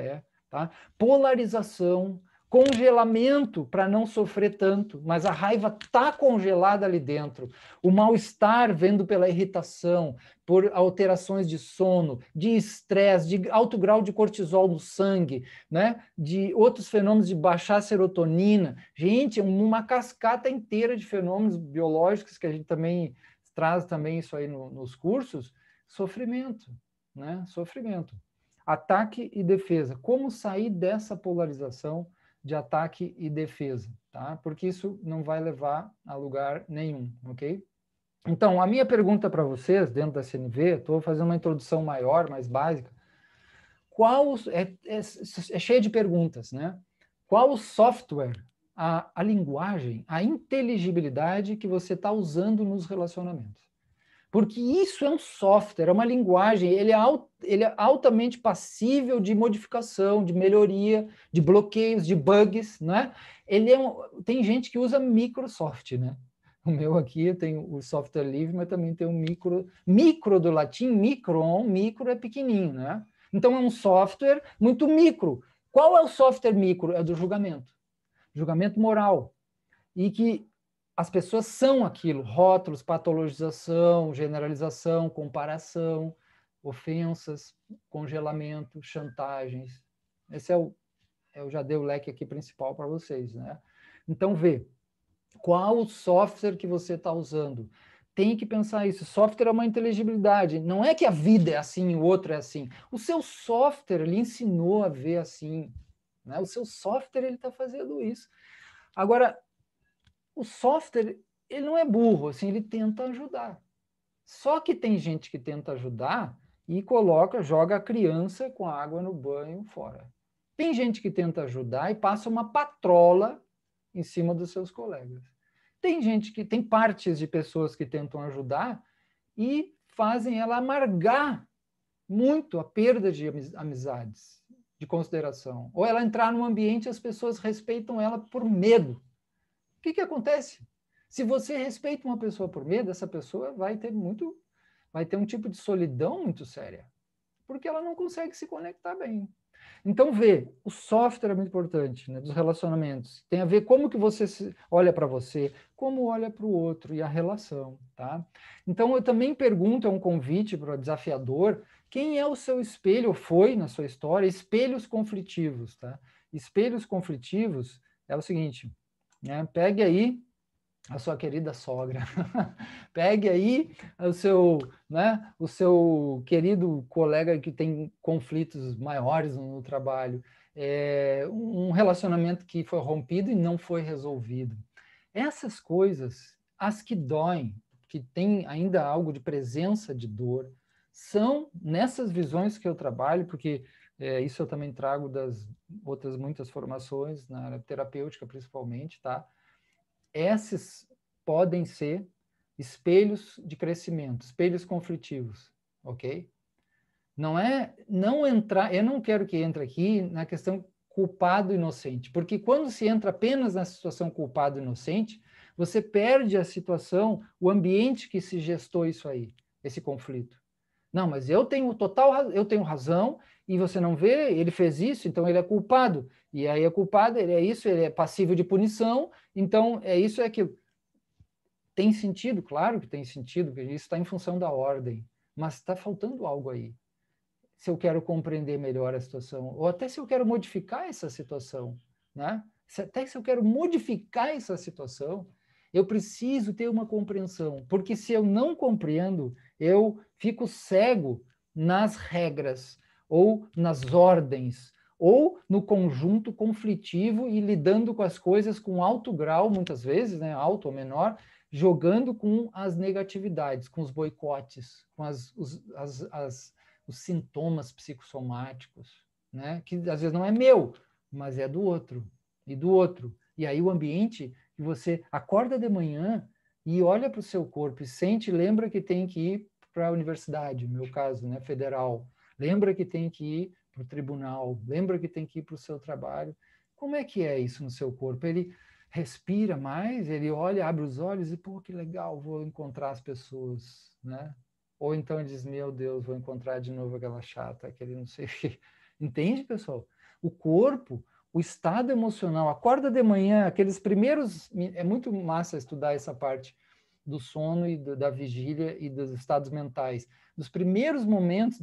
tá? Polarização, congelamento para não sofrer tanto, mas a raiva está congelada ali dentro. O mal-estar vendo pela irritação, por alterações de sono, de estresse, de alto grau de cortisol no sangue, né? De outros fenômenos de baixar a serotonina. Gente, uma cascata inteira de fenômenos biológicos que a gente também traz também isso aí nos cursos. Sofrimento, né? Sofrimento. Ataque e defesa. Como sair dessa polarização de ataque e defesa, tá? Porque isso não vai levar a lugar nenhum, ok? Então, a minha pergunta para vocês, dentro da CNV, estou fazendo uma introdução maior, mais básica. É cheia de perguntas, né? Qual o software, a linguagem, a inteligibilidade que você está usando nos relacionamentos? Porque isso é um software, é uma linguagem, ele é altamente passível de modificação, de melhoria, de bloqueios, de bugs, né? Tem gente que usa Microsoft, né? O meu aqui, eu tenho o software livre, mas também tem o micro do latim, micro é pequenininho, né? Então é um software muito micro. Qual é o software micro? É do julgamento moral. E que as pessoas são aquilo, rótulos, patologização, generalização, comparação, ofensas, congelamento, chantagens. Esse eu já dei o leque aqui principal para vocês, né? Então, vê, qual o software que você está usando? Tem que pensar isso. Software é uma inteligibilidade. Não é que a vida é assim, o outro é assim. O seu software lhe ensinou a ver assim, né? O seu software ele está fazendo isso. Agora, o software ele não é burro, assim, ele tenta ajudar. Só que tem gente que tenta ajudar e joga a criança com a água no banho fora. Tem gente que tenta ajudar e passa uma patrola em cima dos seus colegas. Tem partes de pessoas que tentam ajudar e fazem ela amargar muito a perda de amizades, de consideração. Ou ela entrar num ambiente e as pessoas respeitam ela por medo. O que acontece? Se você respeita uma pessoa por medo, essa pessoa vai ter um tipo de solidão muito séria, porque ela não consegue se conectar bem. Então, o software é muito importante, né, dos relacionamentos. Tem a ver como que você olha para você, como olha para o outro e a relação, tá? Então, eu também pergunto, é um convite para o desafiador, quem é o seu espelho, ou foi na sua história, espelhos conflitivos, tá? Espelhos conflitivos é o seguinte, né, pegue aí a sua querida sogra. Pegue aí o seu querido colega que tem conflitos maiores no trabalho, um relacionamento que foi rompido e não foi resolvido. Essas coisas, as que doem, que tem ainda algo de presença de dor, são nessas visões que eu trabalho, porque isso eu também trago das outras muitas formações, na área terapêutica principalmente, tá? Esses podem ser espelhos de crescimento, espelhos conflitivos, ok? Não entrar, eu não quero que entre aqui na questão culpado inocente, porque quando se entra apenas na situação culpado inocente, você perde a situação, o ambiente que se gestou isso aí, esse conflito. Não, mas eu tenho razão e você não vê, ele fez isso, então ele é culpado. E aí é culpado, ele é isso, ele é passível de punição, então é isso, é aquilo. Tem sentido? Claro que tem sentido, porque isso está em função da ordem, mas está faltando algo aí. Se eu quero compreender melhor a situação, ou até se eu quero modificar essa situação, né? Até se eu quero modificar essa situação, eu preciso ter uma compreensão, porque se eu não compreendo, eu fico cego nas regras, ou nas ordens, ou no conjunto conflitivo e lidando com as coisas com alto grau, muitas vezes, né, alto ou menor, jogando com as negatividades, com os boicotes, com os sintomas psicossomáticos, né? Que às vezes não é meu, mas é do outro, e do outro. E aí o ambiente que você acorda de manhã e olha para o seu corpo e sente, lembra que tem que ir para a universidade, no meu caso, né, federal, lembra que tem que ir para o tribunal, lembra que tem que ir para o seu trabalho. Como é que é isso no seu corpo? Ele respira mais, ele olha, abre os olhos e, pô, que legal, vou encontrar as pessoas, né? Ou então ele diz, meu Deus, vou encontrar de novo aquela chata, aquele não sei o quê. Entende, pessoal? O corpo, o estado emocional, acorda de manhã, aqueles primeiros... É muito massa estudar essa parte do sono e da vigília e dos estados mentais. Nos primeiros momentos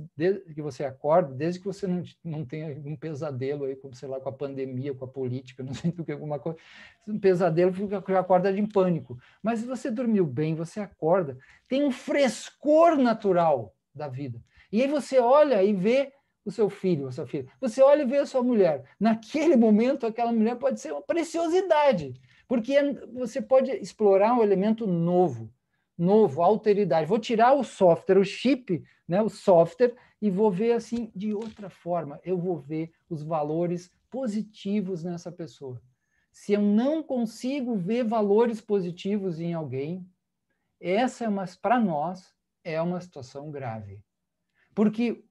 que você acorda, desde que você não tenha um pesadelo aí, como, sei lá, com a pandemia, com a política, não sei do que, alguma coisa, um pesadelo, já acorda de pânico. Mas se você dormiu bem, você acorda, tem um frescor natural da vida. E aí você olha e vê o seu filho, a sua filha. Você olha e vê a sua mulher. Naquele momento, aquela mulher pode ser uma preciosidade, porque você pode explorar um elemento novo, alteridade. Vou tirar o software, o chip, né, o software, e vou ver assim de outra forma. Eu vou ver os valores positivos nessa pessoa. Se eu não consigo ver valores positivos em alguém, para nós, é uma situação grave. Porque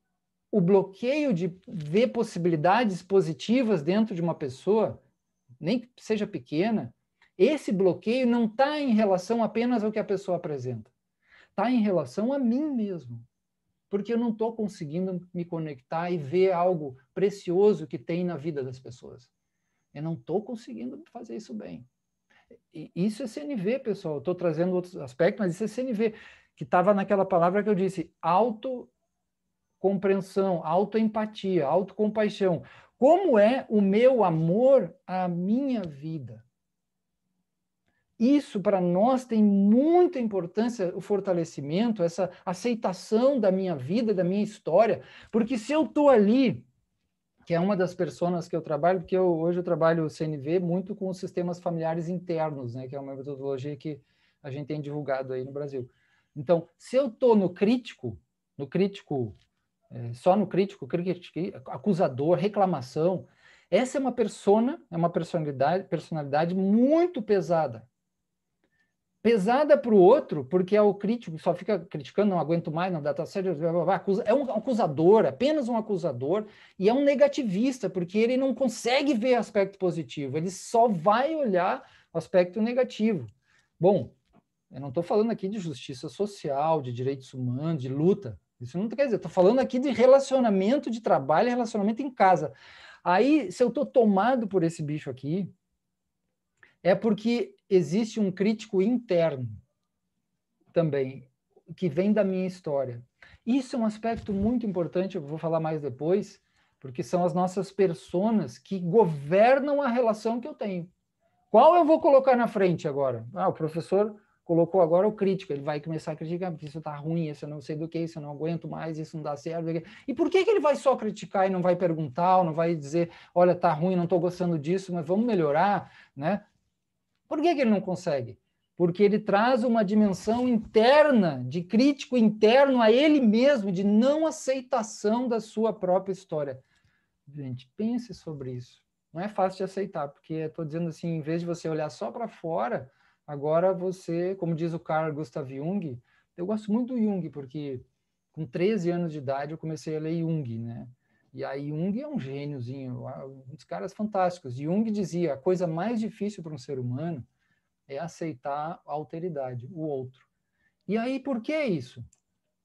o bloqueio de ver possibilidades positivas dentro de uma pessoa, nem que seja pequena, esse bloqueio não está em relação apenas ao que a pessoa apresenta. Está em relação a mim mesmo. Porque eu não estou conseguindo me conectar e ver algo precioso que tem na vida das pessoas. Eu não estou conseguindo fazer isso bem. E isso é CNV, pessoal. Estou trazendo outros aspectos, mas isso é CNV, que estava naquela palavra que eu disse, autocompreensão, autoempatia, autocompaixão. Como é o meu amor à minha vida? Isso, para nós, tem muita importância, o fortalecimento, essa aceitação da minha vida, da minha história, porque se eu estou ali, que é uma das personas que eu trabalho, porque hoje eu trabalho o CNV muito com os sistemas familiares internos, né, que é uma metodologia que a gente tem divulgado aí no Brasil. Então, se eu estou no crítico, só no crítico, acusador, reclamação, essa é uma personalidade muito pesada. Pesada para o outro, porque é o crítico, só fica criticando, não aguento mais, não dá tá certo, é um acusador, apenas um acusador, e é um negativista, porque ele não consegue ver aspecto positivo, ele só vai olhar o aspecto negativo. Bom, eu não estou falando aqui de justiça social, de direitos humanos, de luta, isso não quer dizer, estou falando aqui de relacionamento de trabalho, relacionamento em casa. Aí, se eu estou tomado por esse bicho aqui, é porque existe um crítico interno também, que vem da minha história. Isso é um aspecto muito importante, eu vou falar mais depois, porque são as nossas personas que governam a relação que eu tenho. Qual eu vou colocar na frente agora? O professor colocou agora o crítico, ele vai começar a criticar, porque isso está ruim, isso eu não sei do que, isso eu não aguento mais, isso não dá certo. E por que ele vai só criticar e não vai perguntar, ou não vai dizer, olha, está ruim, não estou gostando disso, mas vamos melhorar, né? Por que ele não consegue? Porque ele traz uma dimensão interna, de crítico interno a ele mesmo, de não aceitação da sua própria história. Gente, pense sobre isso. Não é fácil de aceitar, porque estou dizendo assim, em vez de você olhar só para fora, agora você, como diz o Carl Gustav Jung, eu gosto muito do Jung, porque com 13 anos de idade eu comecei a ler Jung, né? E aí Jung é um gêniozinho, um dos caras fantásticos. Jung dizia, a coisa mais difícil para um ser humano é aceitar a alteridade, o outro. E aí, por que isso?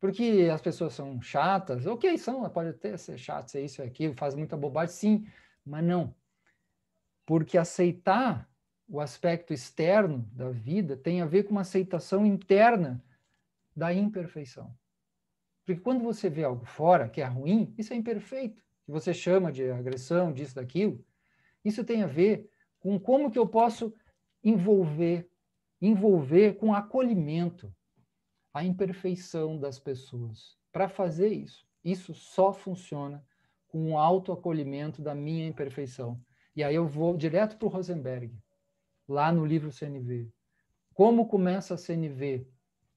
Porque as pessoas são chatas? Ok, são, pode até ser chato, ser isso e aquilo, faz muita bobagem, sim, mas não. Porque aceitar o aspecto externo da vida tem a ver com uma aceitação interna da imperfeição. Porque quando você vê algo fora que é ruim, isso é imperfeito, que você chama de agressão, disso, daquilo, isso tem a ver com como que eu posso envolver com acolhimento a imperfeição das pessoas. Para fazer isso só funciona com o autoacolhimento da minha imperfeição. E aí eu vou direto para o Rosenberg, lá no livro CNV. Como começa a CNV?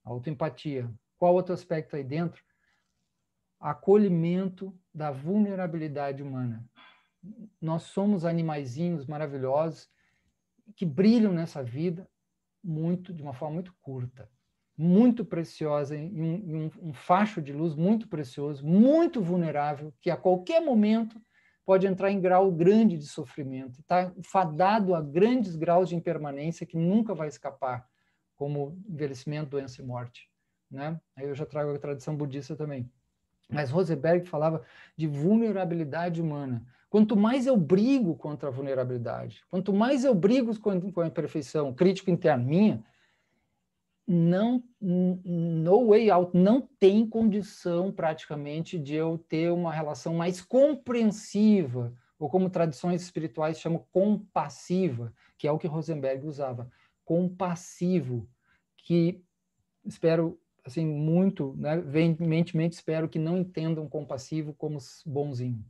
Autoempatia. Qual outro aspecto aí dentro? Acolhimento da vulnerabilidade humana. Nós somos animaizinhos maravilhosos que brilham nessa vida de uma forma muito curta, muito preciosa, em um facho de luz muito precioso, muito vulnerável, que a qualquer momento pode entrar em grau grande de sofrimento, está fadado a grandes graus de impermanência que nunca vai escapar, como envelhecimento, doença e morte, né? Aí eu já trago a tradição budista também. Mas Rosenberg falava de vulnerabilidade humana. Quanto mais eu brigo contra a vulnerabilidade, quanto mais eu brigo com a imperfeição, crítico interno minha, no way out, não tem condição praticamente de eu ter uma relação mais compreensiva, ou como tradições espirituais chamam, compassiva, que é o que Rosenberg usava, compassivo, que espero assim muito, né, veementemente espero que não entendam compassivo como bonzinho,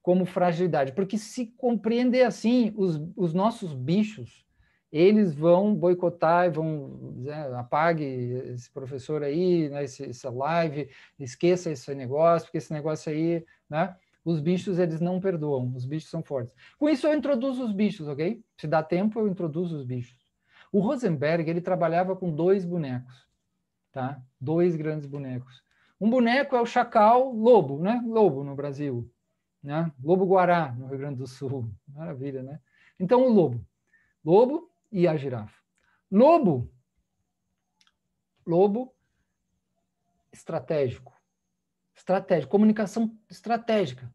como fragilidade, porque se compreender assim, os nossos bichos, eles vão boicotar e vão dizer, apague esse professor aí, né, essa live, esqueça esse negócio, porque esse negócio aí, né? Os bichos, eles não perdoam, os bichos são fortes. Com isso, eu introduzo os bichos, ok? Se dá tempo, eu introduzo os bichos. O Rosenberg, ele trabalhava com 2 bonecos, tá? 2 grandes bonecos. Um boneco é o chacal lobo, né? Lobo no Brasil, né? Lobo-guará no Rio Grande do Sul. Maravilha, né? Então, o lobo e a girafa. Lobo estratégico, comunicação estratégica.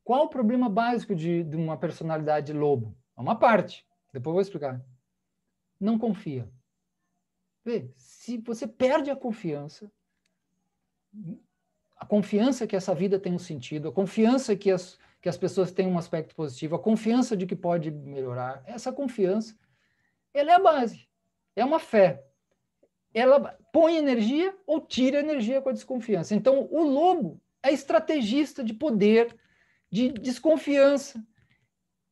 Qual o problema básico de uma personalidade lobo? É uma parte, depois eu vou explicar. não confia. Vê, se você perde a confiança que essa vida tem um sentido, a confiança que as pessoas têm um aspecto positivo, a confiança de que pode melhorar, essa confiança, ela é a base, é uma fé. Ela põe energia ou tira energia com a desconfiança. Então, o lobo é estrategista de poder, de desconfiança.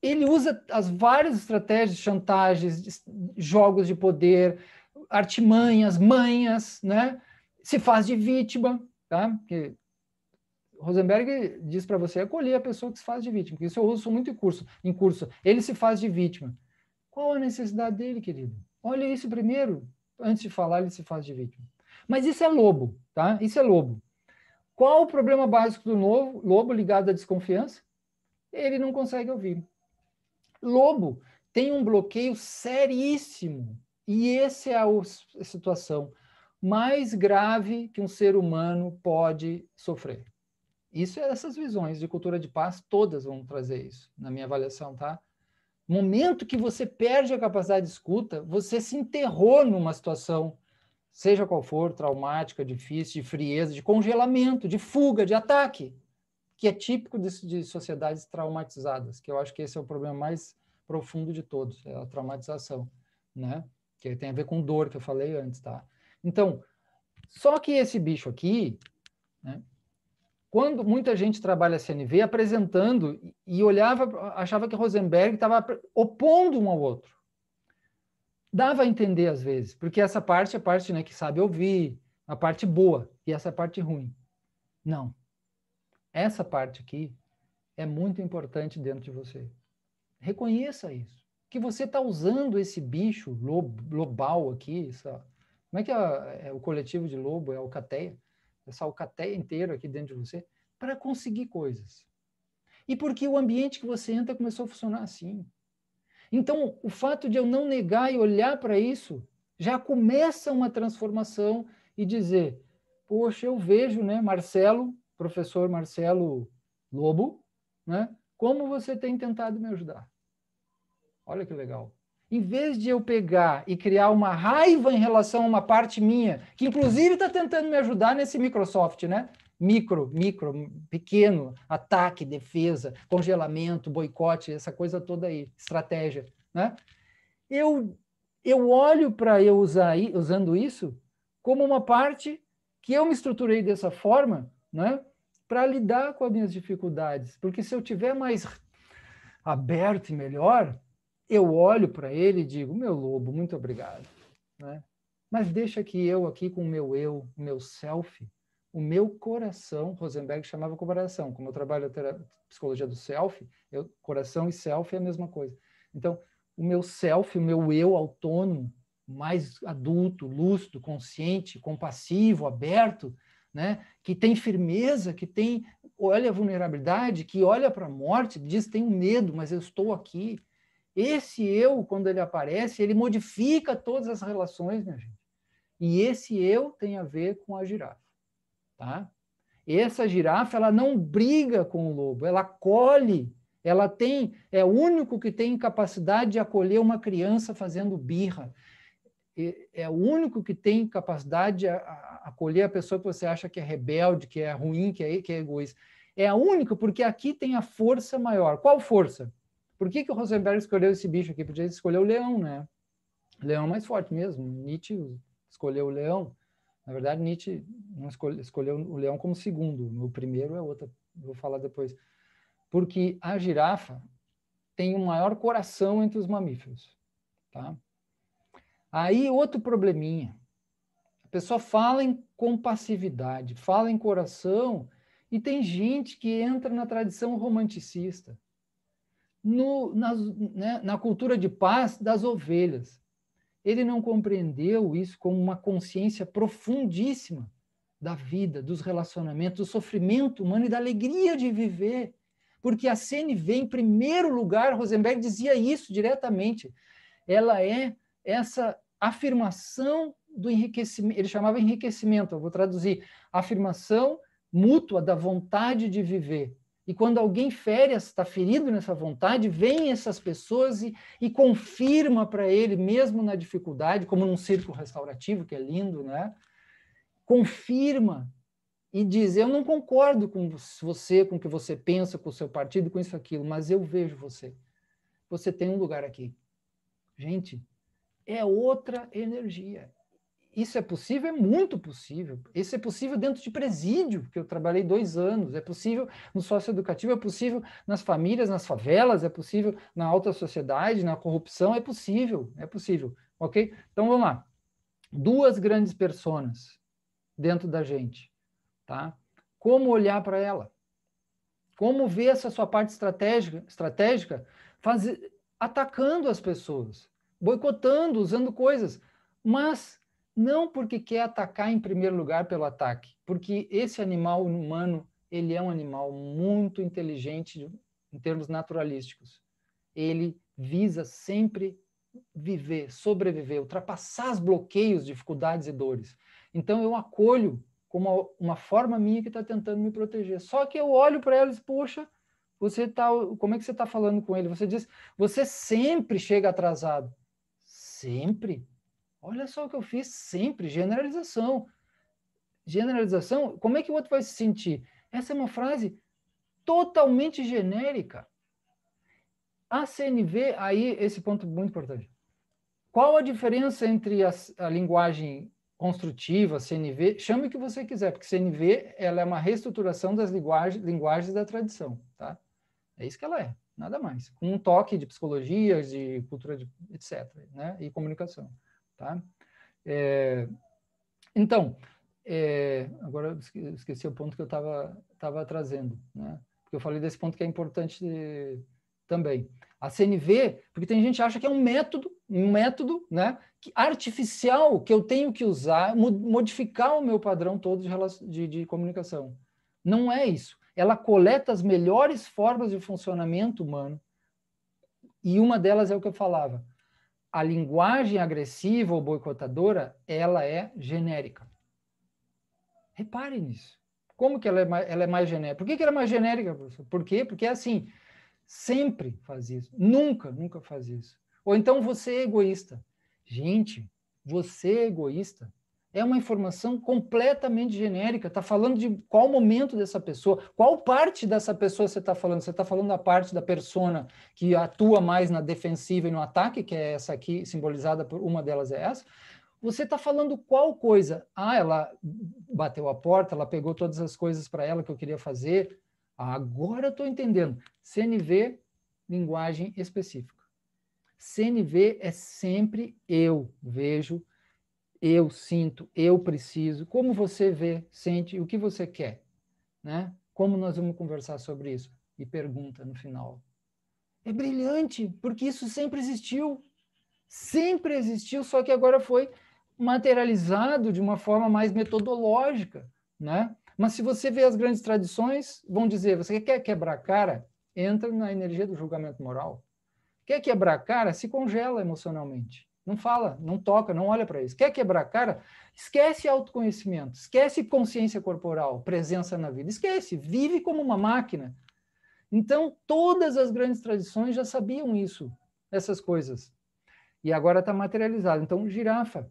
Ele usa as várias estratégias, chantagens, jogos de poder, artimanhas, manhas, né? Se faz de vítima, tá? Porque Rosenberg diz para você acolher a pessoa que se faz de vítima, porque isso eu uso muito em curso. Ele se faz de vítima. Qual a necessidade dele, querido? Olha isso primeiro. Antes de falar, ele se faz de vítima. Mas isso é lobo, tá? Isso é lobo. Qual o problema básico do lobo ligado à desconfiança? Ele não consegue ouvir. Lobo tem um bloqueio seríssimo. E essa é a situação mais grave que um ser humano pode sofrer. Isso é essas visões de cultura de paz, todas vão trazer isso, na minha avaliação, tá? No momento que você perde a capacidade de escuta, você se enterrou numa situação, seja qual for, traumática, difícil, de frieza, de congelamento, de fuga, de ataque, que é típico de sociedades traumatizadas, que eu acho que esse é o problema mais profundo de todos, é a traumatização, né? Que tem a ver com dor, que eu falei antes, tá? Então, só que esse bicho aqui, né? Quando muita gente trabalha CNV apresentando e olhava, achava que Rosenberg estava opondo um ao outro. Dava a entender às vezes, porque essa parte é a parte, né, que sabe ouvir, a parte boa, e essa é a parte ruim. Não. Essa parte aqui é muito importante dentro de você. Reconheça isso. Que você está usando esse bicho lobal aqui, como é que é o coletivo de lobo? É a alcateia. Essa alcateia inteira aqui dentro de você, para conseguir coisas. E porque o ambiente que você entra começou a funcionar assim. Então, o fato de eu não negar e olhar para isso, já começa uma transformação e dizer, poxa, eu vejo, né, Marcelo, professor Marcelo Lobo, né, como você tem tentado me ajudar. Olha que legal. Em vez de eu pegar e criar uma raiva em relação a uma parte minha, que inclusive está tentando me ajudar nesse Microsoft, né? Micro, pequeno, ataque, defesa, congelamento, boicote, essa coisa toda aí, estratégia, né? Eu olho para eu usando isso como uma parte que eu me estruturei dessa forma, né? Para lidar com as minhas dificuldades. Porque se eu tiver mais aberto e melhor, eu olho para ele e digo, meu lobo, muito obrigado. Né? Mas deixa que eu aqui com o meu self, o meu coração, Rosenberg chamava coração, como eu trabalho a psicologia do self, coração e self é a mesma coisa. Então, o meu self, o meu eu autônomo, mais adulto, lúcido, consciente, compassivo, aberto, né? Que tem firmeza, que olha a vulnerabilidade, que olha para a morte, diz, tenho medo, mas eu estou aqui. Esse eu, quando ele aparece, ele modifica todas as relações, minha gente. E esse eu tem a ver com a girafa, tá? Essa girafa, ela não briga com o lobo, ela acolhe, é o único que tem capacidade de acolher uma criança fazendo birra. É o único que tem capacidade de acolher a pessoa que você acha que é rebelde, que é ruim, que é egoísta. É a única, porque aqui tem a força maior. Qual força? Por que o Rosenberg escolheu esse bicho aqui? Podia escolher o leão, né? O leão é mais forte mesmo. Nietzsche escolheu o leão. Na verdade, Nietzsche não escolheu o leão como segundo. O primeiro é outra. Vou falar depois. Porque a girafa tem o maior coração entre os mamíferos. Tá? Aí, outro probleminha. A pessoa fala em compassividade, fala em coração, e tem gente que entra na tradição romanticista. Na cultura de paz das ovelhas. Ele não compreendeu isso como uma consciência profundíssima da vida, dos relacionamentos, do sofrimento humano e da alegria de viver. Porque a CNV, em primeiro lugar, Rosenberg dizia isso diretamente, ela é essa afirmação do enriquecimento, ele chamava enriquecimento, eu vou traduzir, afirmação mútua da vontade de viver. E quando alguém fere, está ferido nessa vontade, vem essas pessoas e confirma para ele, mesmo na dificuldade, como num círculo restaurativo, que é lindo, né? Confirma e diz, eu não concordo com você, com o que você pensa, com o seu partido, com isso, aquilo, mas eu vejo você. Você tem um lugar aqui. Gente, é outra energia. Isso é possível? É muito possível. Isso é possível dentro de presídio, que eu trabalhei 2 anos. É possível no socioeducativo, é possível nas famílias, nas favelas, é possível na alta sociedade, na corrupção, é possível, ok? Então, vamos lá. 2 grandes personas dentro da gente, tá? Como olhar para ela? Como ver essa sua parte estratégica atacando as pessoas, boicotando, usando coisas, mas não porque quer atacar em primeiro lugar pelo ataque, porque esse animal humano, ele é um animal muito inteligente em termos naturalísticos. Ele visa sempre viver, sobreviver, ultrapassar os bloqueios, dificuldades e dores. Então eu acolho como uma forma minha que está tentando me proteger. Só que eu olho para ela e digo, poxa, como é que você está falando com ele? Você diz, você sempre chega atrasado. Sempre? Olha só o que eu fiz, sempre. Generalização. Generalização, como é que o outro vai se sentir? Essa é uma frase totalmente genérica. A CNV, aí, esse ponto muito importante. Qual a diferença entre a linguagem construtiva, CNV, chame o que você quiser, porque CNV ela é uma reestruturação das linguagens da tradição, tá? É isso que ela é, nada mais. Com um toque de psicologia, de cultura, etc., né? E comunicação, tá? Então, agora eu esqueci o ponto que eu estava trazendo, né? Porque eu falei desse ponto que é importante também. A CNV, porque tem gente que acha que é um método, né, artificial que eu tenho que usar, modificar o meu padrão todo de comunicação. Não é isso. Ela coleta as melhores formas de funcionamento humano e uma delas é o que eu falava. A linguagem agressiva ou boicotadora, ela é genérica. Repare nisso. Como que ela é mais genérica? Por que ela é mais genérica, professor? Por quê? Porque é assim, sempre faz isso. Nunca faz isso. Ou então você é egoísta. Gente, você é egoísta. É uma informação completamente genérica. Está falando de qual momento dessa pessoa, qual parte dessa pessoa você está falando. Você está falando da parte da persona que atua mais na defensiva e no ataque, que é essa aqui, simbolizada por uma delas é essa. Você está falando qual coisa? Ah, ela bateu a porta, ela pegou todas as coisas para ela que eu queria fazer. Agora eu estou entendendo. CNV, linguagem específica. CNV é sempre eu vejo, eu sinto, eu preciso. Como você vê, sente, o que você quer, né? Como nós vamos conversar sobre isso? E pergunta no final. É brilhante, porque isso sempre existiu. Sempre existiu, só que agora foi materializado de uma forma mais metodológica, né? Mas se você vê as grandes tradições, vão dizer, você quer quebrar a cara? Entra na energia do julgamento moral. Quer quebrar a cara? Se congela emocionalmente. Não fala, não toca, não olha para isso. Quer quebrar a cara? Esquece autoconhecimento, esquece consciência corporal, presença na vida. Esquece, vive como uma máquina. Então, todas as grandes tradições já sabiam isso, essas coisas. E agora está materializado. Então, girafa.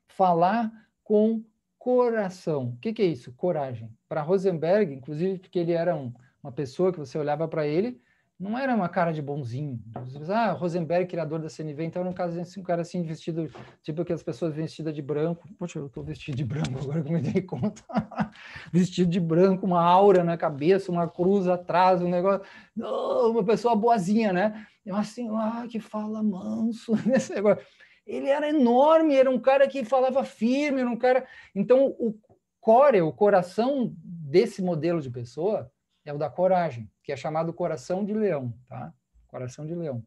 Falar com coração. O que é isso? Coragem. Para Rosenberg, inclusive, porque ele era uma pessoa que você olhava para ele, não era uma cara de bonzinho. Rosenberg, criador da CNV, então era um cara assim, vestido, tipo aquelas pessoas vestidas de branco. Poxa, eu estou vestido de branco agora que me dei conta. Vestido de branco, uma aura na cabeça, uma cruz atrás, um negócio. Uma pessoa boazinha, né? Eu assim, que fala manso nesse negócio. Ele era enorme, era um cara que falava firme, era um cara... Então, o core, o coração desse modelo de pessoa é o da coragem, que é chamado coração de leão, tá? Coração de leão.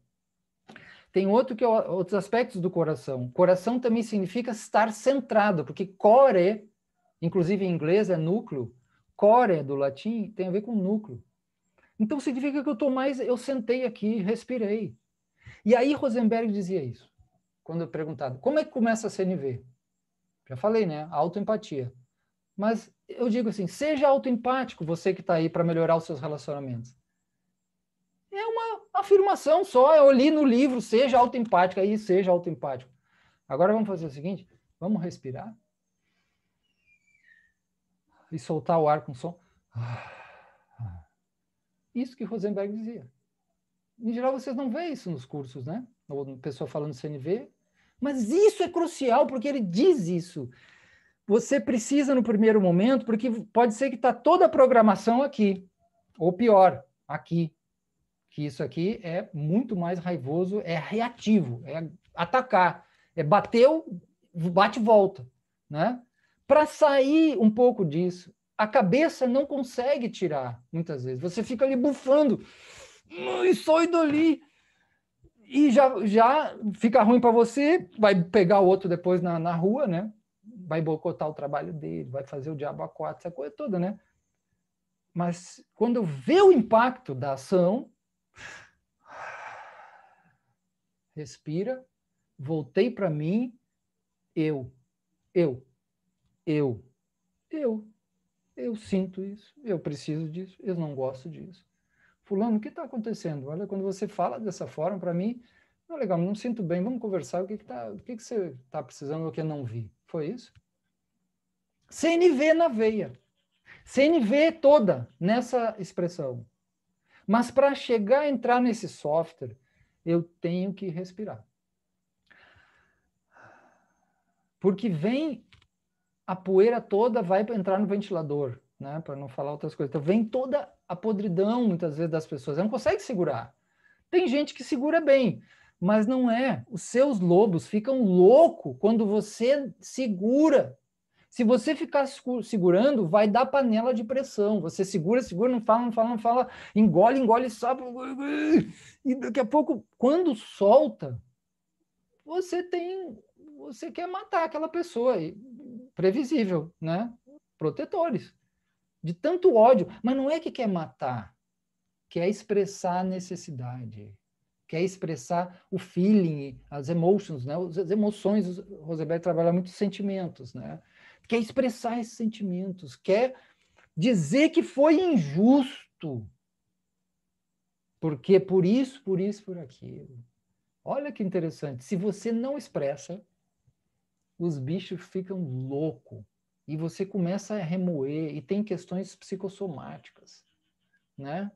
Tem outros aspectos do coração. Coração também significa estar centrado, porque core, inclusive em inglês é núcleo, core do latim tem a ver com núcleo. Então significa que eu sentei aqui, respirei. E aí Rosenberg dizia isso. Quando eu perguntado, como é que começa a CNV? Já falei, né? Autoempatia. Mas eu digo assim, seja autoempático, você que está aí para melhorar os seus relacionamentos. É uma afirmação só, eu li no livro, seja autoempático, aí seja autoempático. Agora vamos fazer o seguinte, vamos respirar e soltar o ar com som. Isso que Rosenberg dizia. Em geral, vocês não veem isso nos cursos, né? Ou pessoa falando CNV. Mas isso é crucial, porque ele diz isso. Você precisa no primeiro momento, porque pode ser que está toda a programação aqui. Ou pior, aqui. Que isso aqui é muito mais raivoso, é reativo, é atacar. É bateu, bate e volta. Né? Para sair um pouco disso, a cabeça não consegue tirar, muitas vezes. Você fica ali bufando. E sai dali. E já fica ruim para você, vai pegar o outro depois na rua, né? Vai boicotar o trabalho dele, vai fazer o diabo a quatro, essa coisa toda, né? Mas quando vê o impacto da ação, respira, voltei para mim, eu sinto isso, eu preciso disso, eu não gosto disso. Fulano, o que está acontecendo? Olha, quando você fala dessa forma, para mim, não é legal, não sinto bem, vamos conversar, o que você está precisando ou que eu não vi? Foi isso? CNV na veia. CNV toda nessa expressão. Mas para chegar a entrar nesse software, eu tenho que respirar. Porque vem a poeira toda, vai entrar no ventilador, né? Para não falar outras coisas. Então vem toda a podridão, muitas vezes, das pessoas. Ela não consegue segurar. Tem gente que segura bem, mas não é. Os seus lobos ficam loucos quando você segura. Se você ficar segurando, vai dar panela de pressão. Você segura, não fala, engole, sabe? E daqui a pouco, quando solta, você quer matar aquela pessoa. Previsível, né? Protetores. De tanto ódio. Mas não é que quer matar, quer expressar a necessidade. Quer expressar o feeling, as emotions, né? As emoções, o Rosenberg trabalha muito os sentimentos, né? Quer expressar esses sentimentos, quer dizer que foi injusto, porque por isso, por aquilo. Olha que interessante, se você não expressa, os bichos ficam loucos, e você começa a remoer, e tem questões psicossomáticas, né?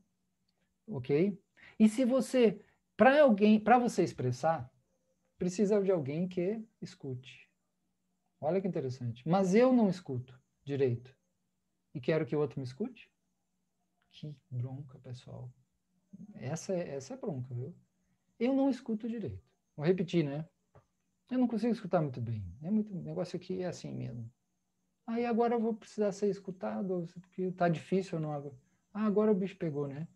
Ok? E se você, para você expressar, precisa de alguém que escute. Olha que interessante. Mas eu não escuto direito. E quero que o outro me escute? Que bronca, pessoal. Essa é bronca, viu? Eu não escuto direito. Vou repetir, né? Eu não consigo escutar muito bem. O negócio aqui é assim mesmo. Aí agora eu vou precisar ser escutado, porque tá difícil ou não. Agora o bicho pegou, né?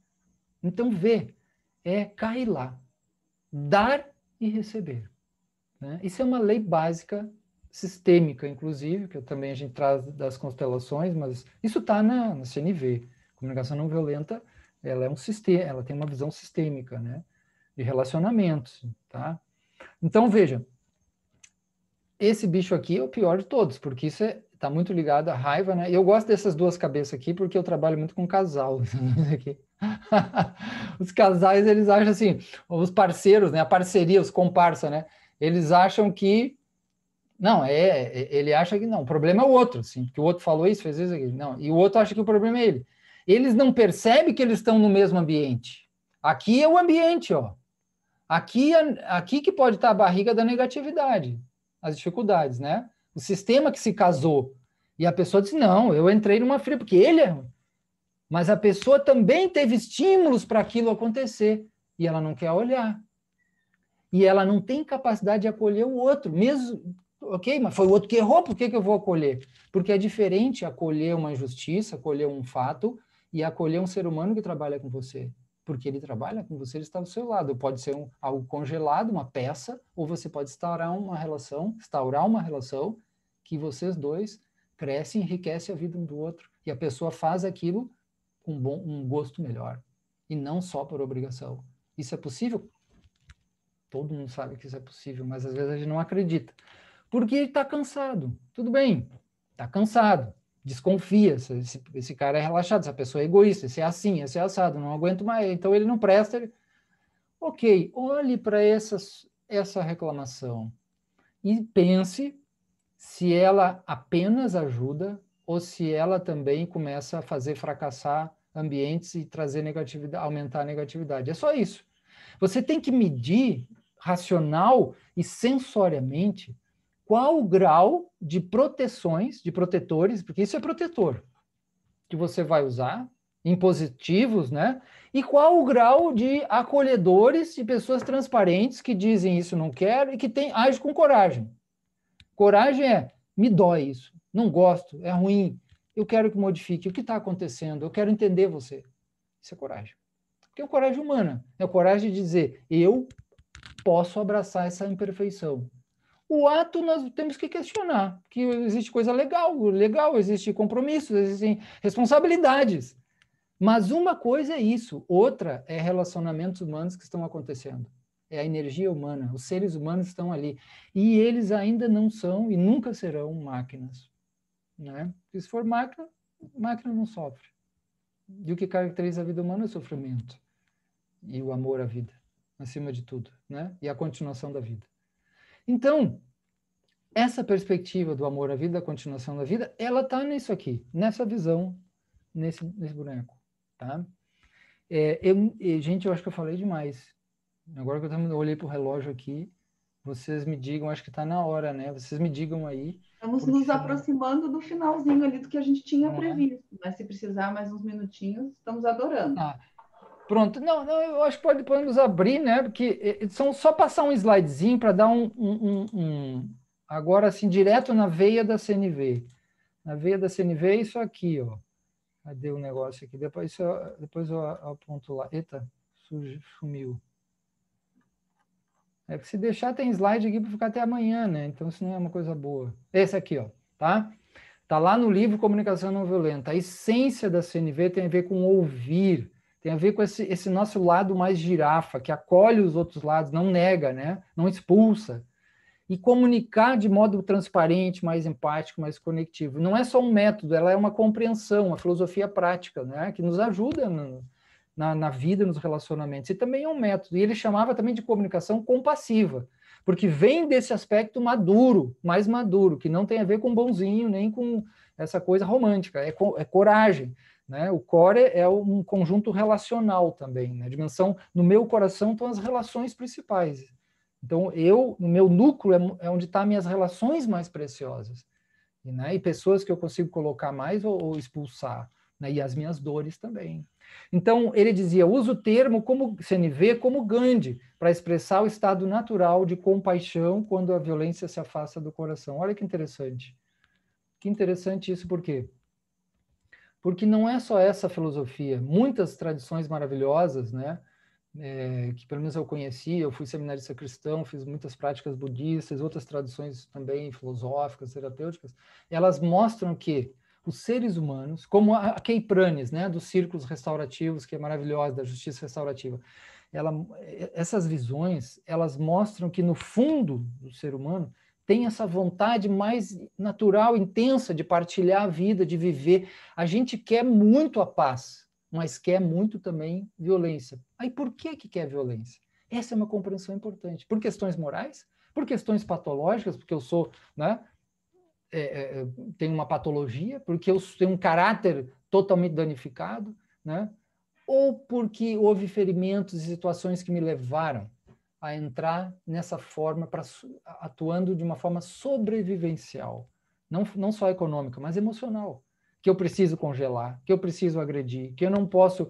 Então cair lá. Dar e receber. Né? Isso é uma lei básica sistêmica, inclusive, que também a gente traz das constelações, mas isso está na CNV. Comunicação não violenta, ela é um sistema, ela tem uma visão sistêmica, né, de relacionamentos, tá? Então veja, esse bicho aqui é o pior de todos, porque isso está muito ligado à raiva, né? E eu gosto dessas duas cabeças aqui porque eu trabalho muito com casal. Aqui. Os casais, eles acham assim, os parceiros, né? A parceria, os comparsa, né? Eles acham que não, ele acha que não, o problema é o outro, assim, que o outro falou isso, fez isso aqui. Não, e o outro acha que o problema é ele. Eles não percebem que eles estão no mesmo ambiente. Aqui é o ambiente, ó. Aqui que pode estar a barriga da negatividade, as dificuldades, né? O sistema que se casou. E a pessoa disse, não, eu entrei numa fria, porque ele é ruim. Mas a pessoa também teve estímulos para aquilo acontecer. E ela não quer olhar. E ela não tem capacidade de acolher o outro, mesmo, ok, mas foi o outro que errou, por que eu vou acolher? Porque é diferente acolher uma injustiça, acolher um fato, e acolher um ser humano que trabalha com você. Porque ele trabalha com você, ele está do seu lado. Pode ser algo congelado, uma peça, ou você pode instaurar uma relação que vocês dois crescem e enriquecem a vida um do outro. E a pessoa faz aquilo com um gosto melhor. E não só por obrigação. Isso é possível? Todo mundo sabe que isso é possível, mas às vezes a gente não acredita. Porque ele está cansado. Tudo bem, está cansado. desconfia, esse cara é relaxado, essa pessoa é egoísta, esse é assim, esse é assado, não aguento mais, então ele não presta. Ok, olhe para essa reclamação e pense se ela apenas ajuda ou se ela também começa a fazer fracassar ambientes e trazer negatividade, aumentar a negatividade. É só isso. Você tem que medir racional e sensoriamente qual o grau de proteções, de protetores, porque isso é protetor, que você vai usar, impositivos, né? E qual o grau de acolhedores, de pessoas transparentes que dizem isso não quero e que agem com coragem. Coragem é, me dói isso, não gosto, é ruim, eu quero que modifique, o que está acontecendo, eu quero entender você. Isso é coragem. Porque é coragem humana, é a coragem de dizer, eu posso abraçar essa imperfeição. O ato nós temos que questionar, que existe coisa legal, existe compromissos, existem responsabilidades. Mas uma coisa é isso, outra é relacionamentos humanos que estão acontecendo. É a energia humana, os seres humanos estão ali. E eles ainda não são e nunca serão máquinas. Né? Se for máquina, máquina não sofre. E o que caracteriza a vida humana é o sofrimento e o amor à vida, acima de tudo, né? E a continuação da vida. Então, essa perspectiva do amor à vida, da continuação da vida, ela está nisso aqui, nessa visão, nesse boneco. Tá? Gente, eu acho que eu falei demais. Agora que eu olhei para o relógio aqui, vocês me digam, acho que está na hora, né? Vocês me digam aí. Estamos nos aproximando do finalzinho ali do que a gente tinha previsto. Mas se precisar mais uns minutinhos, estamos adorando. Pronto. Não, eu acho que podemos abrir, né? Porque são só passar um slidezinho para dar agora assim, direto na veia da CNV. Na veia da CNV é isso aqui, ó. Cadê o negócio aqui? Depois eu aponto lá. Eita, sumiu. É que se deixar tem slide aqui para ficar até amanhã, né? Então isso não é uma coisa boa. Esse aqui, ó, tá? Tá lá no livro Comunicação Não Violenta. A essência da CNV tem a ver com ouvir, tem a ver com esse nosso lado mais girafa, que acolhe os outros lados, não nega, né? Não expulsa. E comunicar de modo transparente, mais empático, mais conectivo. Não é só um método, ela é uma compreensão, uma filosofia prática, né? Que nos ajuda na vida, nos relacionamentos. E também é um método. E ele chamava também de comunicação compassiva, porque vem desse aspecto maduro, mais maduro, que não tem a ver com bonzinho, nem com essa coisa romântica, é coragem. Né? O core é um conjunto relacional também. Na dimensão, no meu coração estão as relações principais. Então, no meu núcleo é onde estão minhas relações mais preciosas. E pessoas que eu consigo colocar mais ou expulsar. Né? E as minhas dores também. Então, ele dizia, usa o termo como CNV, como Gandhi, para expressar o estado natural de compaixão quando a violência se afasta do coração. Olha que interessante. Que interessante isso, por quê? Porque não é só essa filosofia. Muitas tradições maravilhosas, né? Que pelo menos eu conheci, eu fui seminarista cristão, fiz muitas práticas budistas, outras tradições também filosóficas, terapêuticas, elas mostram que os seres humanos, como a Kay Pranes, né, dos círculos restaurativos, que é maravilhosa, da justiça restaurativa, essas visões, elas mostram que no fundo do ser humano tem essa vontade mais natural, intensa de partilhar a vida, de viver. A gente quer muito a paz, mas quer muito também violência. Aí por que quer violência? Essa é uma compreensão importante. Por questões morais? Por questões patológicas? Porque eu sou, né, tenho uma patologia? Porque eu tenho um caráter totalmente danificado? Né? Ou porque houve ferimentos e situações que me levaram a entrar nessa forma, atuando de uma forma sobrevivencial? Não só econômica, mas emocional. Que eu preciso congelar, que eu preciso agredir, que eu não posso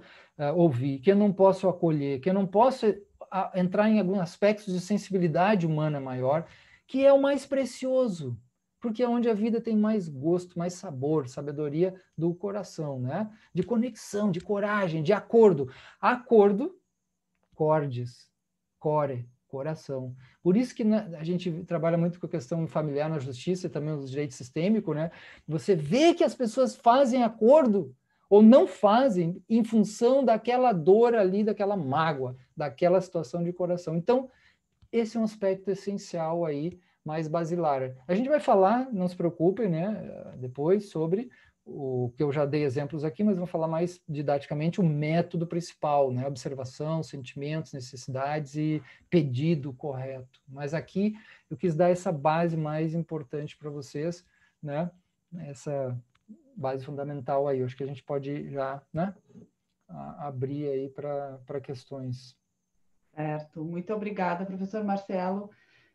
ouvir, que eu não posso acolher, que eu não posso entrar em alguns aspectos de sensibilidade humana maior, que é o mais precioso, porque é onde a vida tem mais gosto, mais sabor, sabedoria do coração, né? De conexão, de coragem, de acordo. Acordo, cordes, core, coração. Por isso que a gente trabalha muito com a questão familiar na justiça e também no direito sistêmico, né? Você vê que as pessoas fazem acordo ou não fazem em função daquela dor ali, daquela mágoa, daquela situação de coração. Então, esse é um aspecto essencial aí, mais basilar. A gente vai falar, não se preocupem, né, depois, sobre o que eu já dei exemplos aqui, mas vou falar mais didaticamente o método principal, né? Observação, sentimentos, necessidades e pedido correto. Mas aqui eu quis dar essa base mais importante para vocês, né? Essa base fundamental aí. Eu acho que a gente pode já, né, abrir aí para questões. Certo. Muito obrigada, professor Marcelo.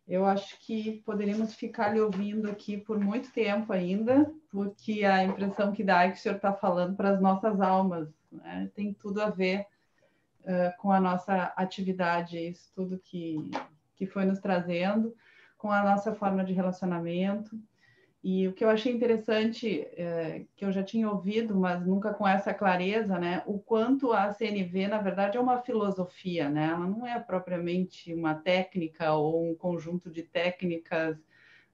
Eu acho que poderíamos ficar lhe ouvindo aqui por muito tempo ainda, porque a impressão que dá é que o senhor está falando para as nossas almas, né? Tem tudo a ver com a nossa atividade, isso tudo que foi nos trazendo, com a nossa forma de relacionamento. E o que eu achei interessante, que eu já tinha ouvido, mas nunca com essa clareza, né? O quanto a CNV, na verdade, é uma filosofia, né? Ela não é propriamente uma técnica ou um conjunto de técnicas,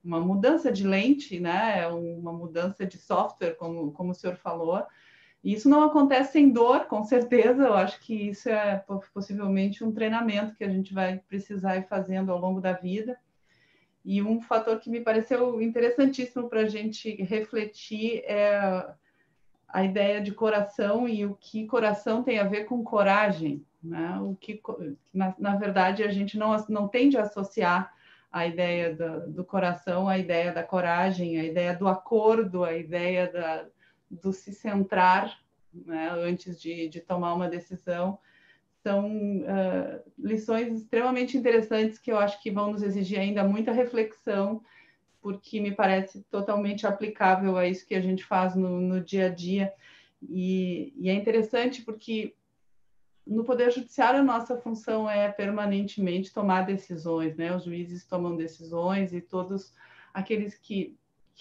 uma mudança de lente, né? É uma mudança de software, como o senhor falou. E isso não acontece sem dor, com certeza. Eu acho que isso é possivelmente um treinamento que a gente vai precisar ir fazendo ao longo da vida. E um fator que me pareceu interessantíssimo para a gente refletir é a ideia de coração e o que coração tem a ver com coragem, né? O que, na verdade, a gente não tende a associar a ideia do coração, a ideia da coragem, a ideia do acordo, a ideia do se centrar, né, antes de tomar uma decisão. São lições extremamente interessantes que eu acho que vão nos exigir ainda muita reflexão, porque me parece totalmente aplicável a isso que a gente faz no dia a dia. E é interessante porque no Poder Judiciário a nossa função é permanentemente tomar decisões, né? Os juízes tomam decisões e todos aqueles que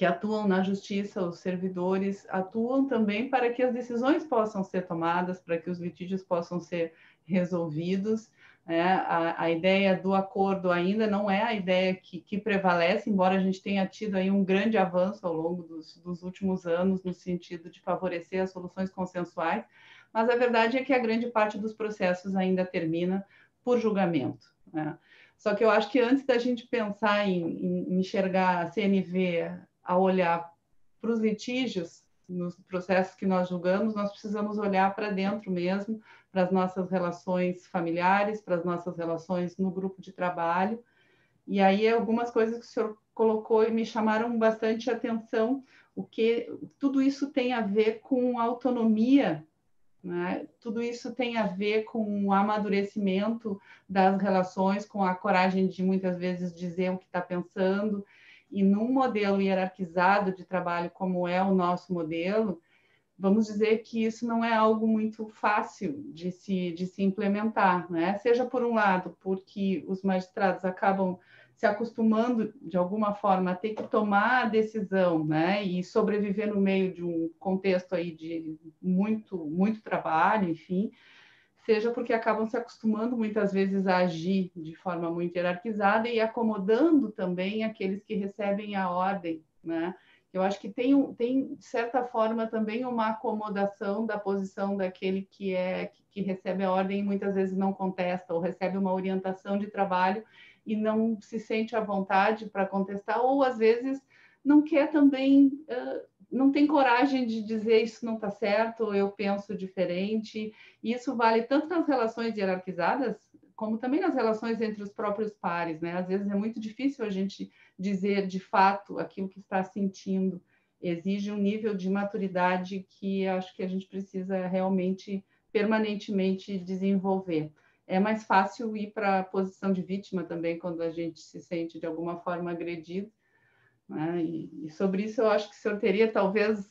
atuam na justiça, os servidores, atuam também para que as decisões possam ser tomadas, para que os litígios possam ser resolvidos. A ideia do acordo ainda não é a ideia que prevalece, embora a gente tenha tido aí um grande avanço ao longo dos últimos anos no sentido de favorecer as soluções consensuais, mas a verdade é que a grande parte dos processos ainda termina por julgamento, né? Só que eu acho que antes da gente pensar em enxergar a CNV a olhar para os litígios, nos processos que nós julgamos, nós precisamos olhar para dentro mesmo, para as nossas relações familiares, para as nossas relações no grupo de trabalho. E aí algumas coisas que o senhor colocou e me chamaram bastante atenção, o que tudo isso tem a ver com autonomia, né? Tudo isso tem a ver com o amadurecimento das relações, com a coragem de muitas vezes dizer o que está pensando. E num modelo hierarquizado de trabalho como é o nosso modelo, vamos dizer que isso não é algo muito fácil de se implementar, né? Seja por um lado, porque os magistrados acabam se acostumando, de alguma forma, a ter que tomar a decisão, né? E sobreviver no meio de um contexto aí de muito trabalho, enfim, seja porque acabam se acostumando muitas vezes a agir de forma muito hierarquizada e acomodando também aqueles que recebem a ordem, né? Eu acho que tem, de certa forma, também uma acomodação da posição daquele que recebe a ordem e muitas vezes não contesta, ou recebe uma orientação de trabalho e não se sente à vontade para contestar, ou às vezes não quer também, não tem coragem de dizer isso não está certo, ou eu penso diferente. E isso vale tanto nas relações hierarquizadas, como também nas relações entre os próprios pares, né? Às vezes é muito difícil a gente dizer de fato aquilo que está sentindo. Exige um nível de maturidade que acho que a gente precisa realmente, permanentemente desenvolver. É mais fácil ir para a posição de vítima também, quando a gente se sente de alguma forma agredido, né? E sobre isso eu acho que o senhor teria talvez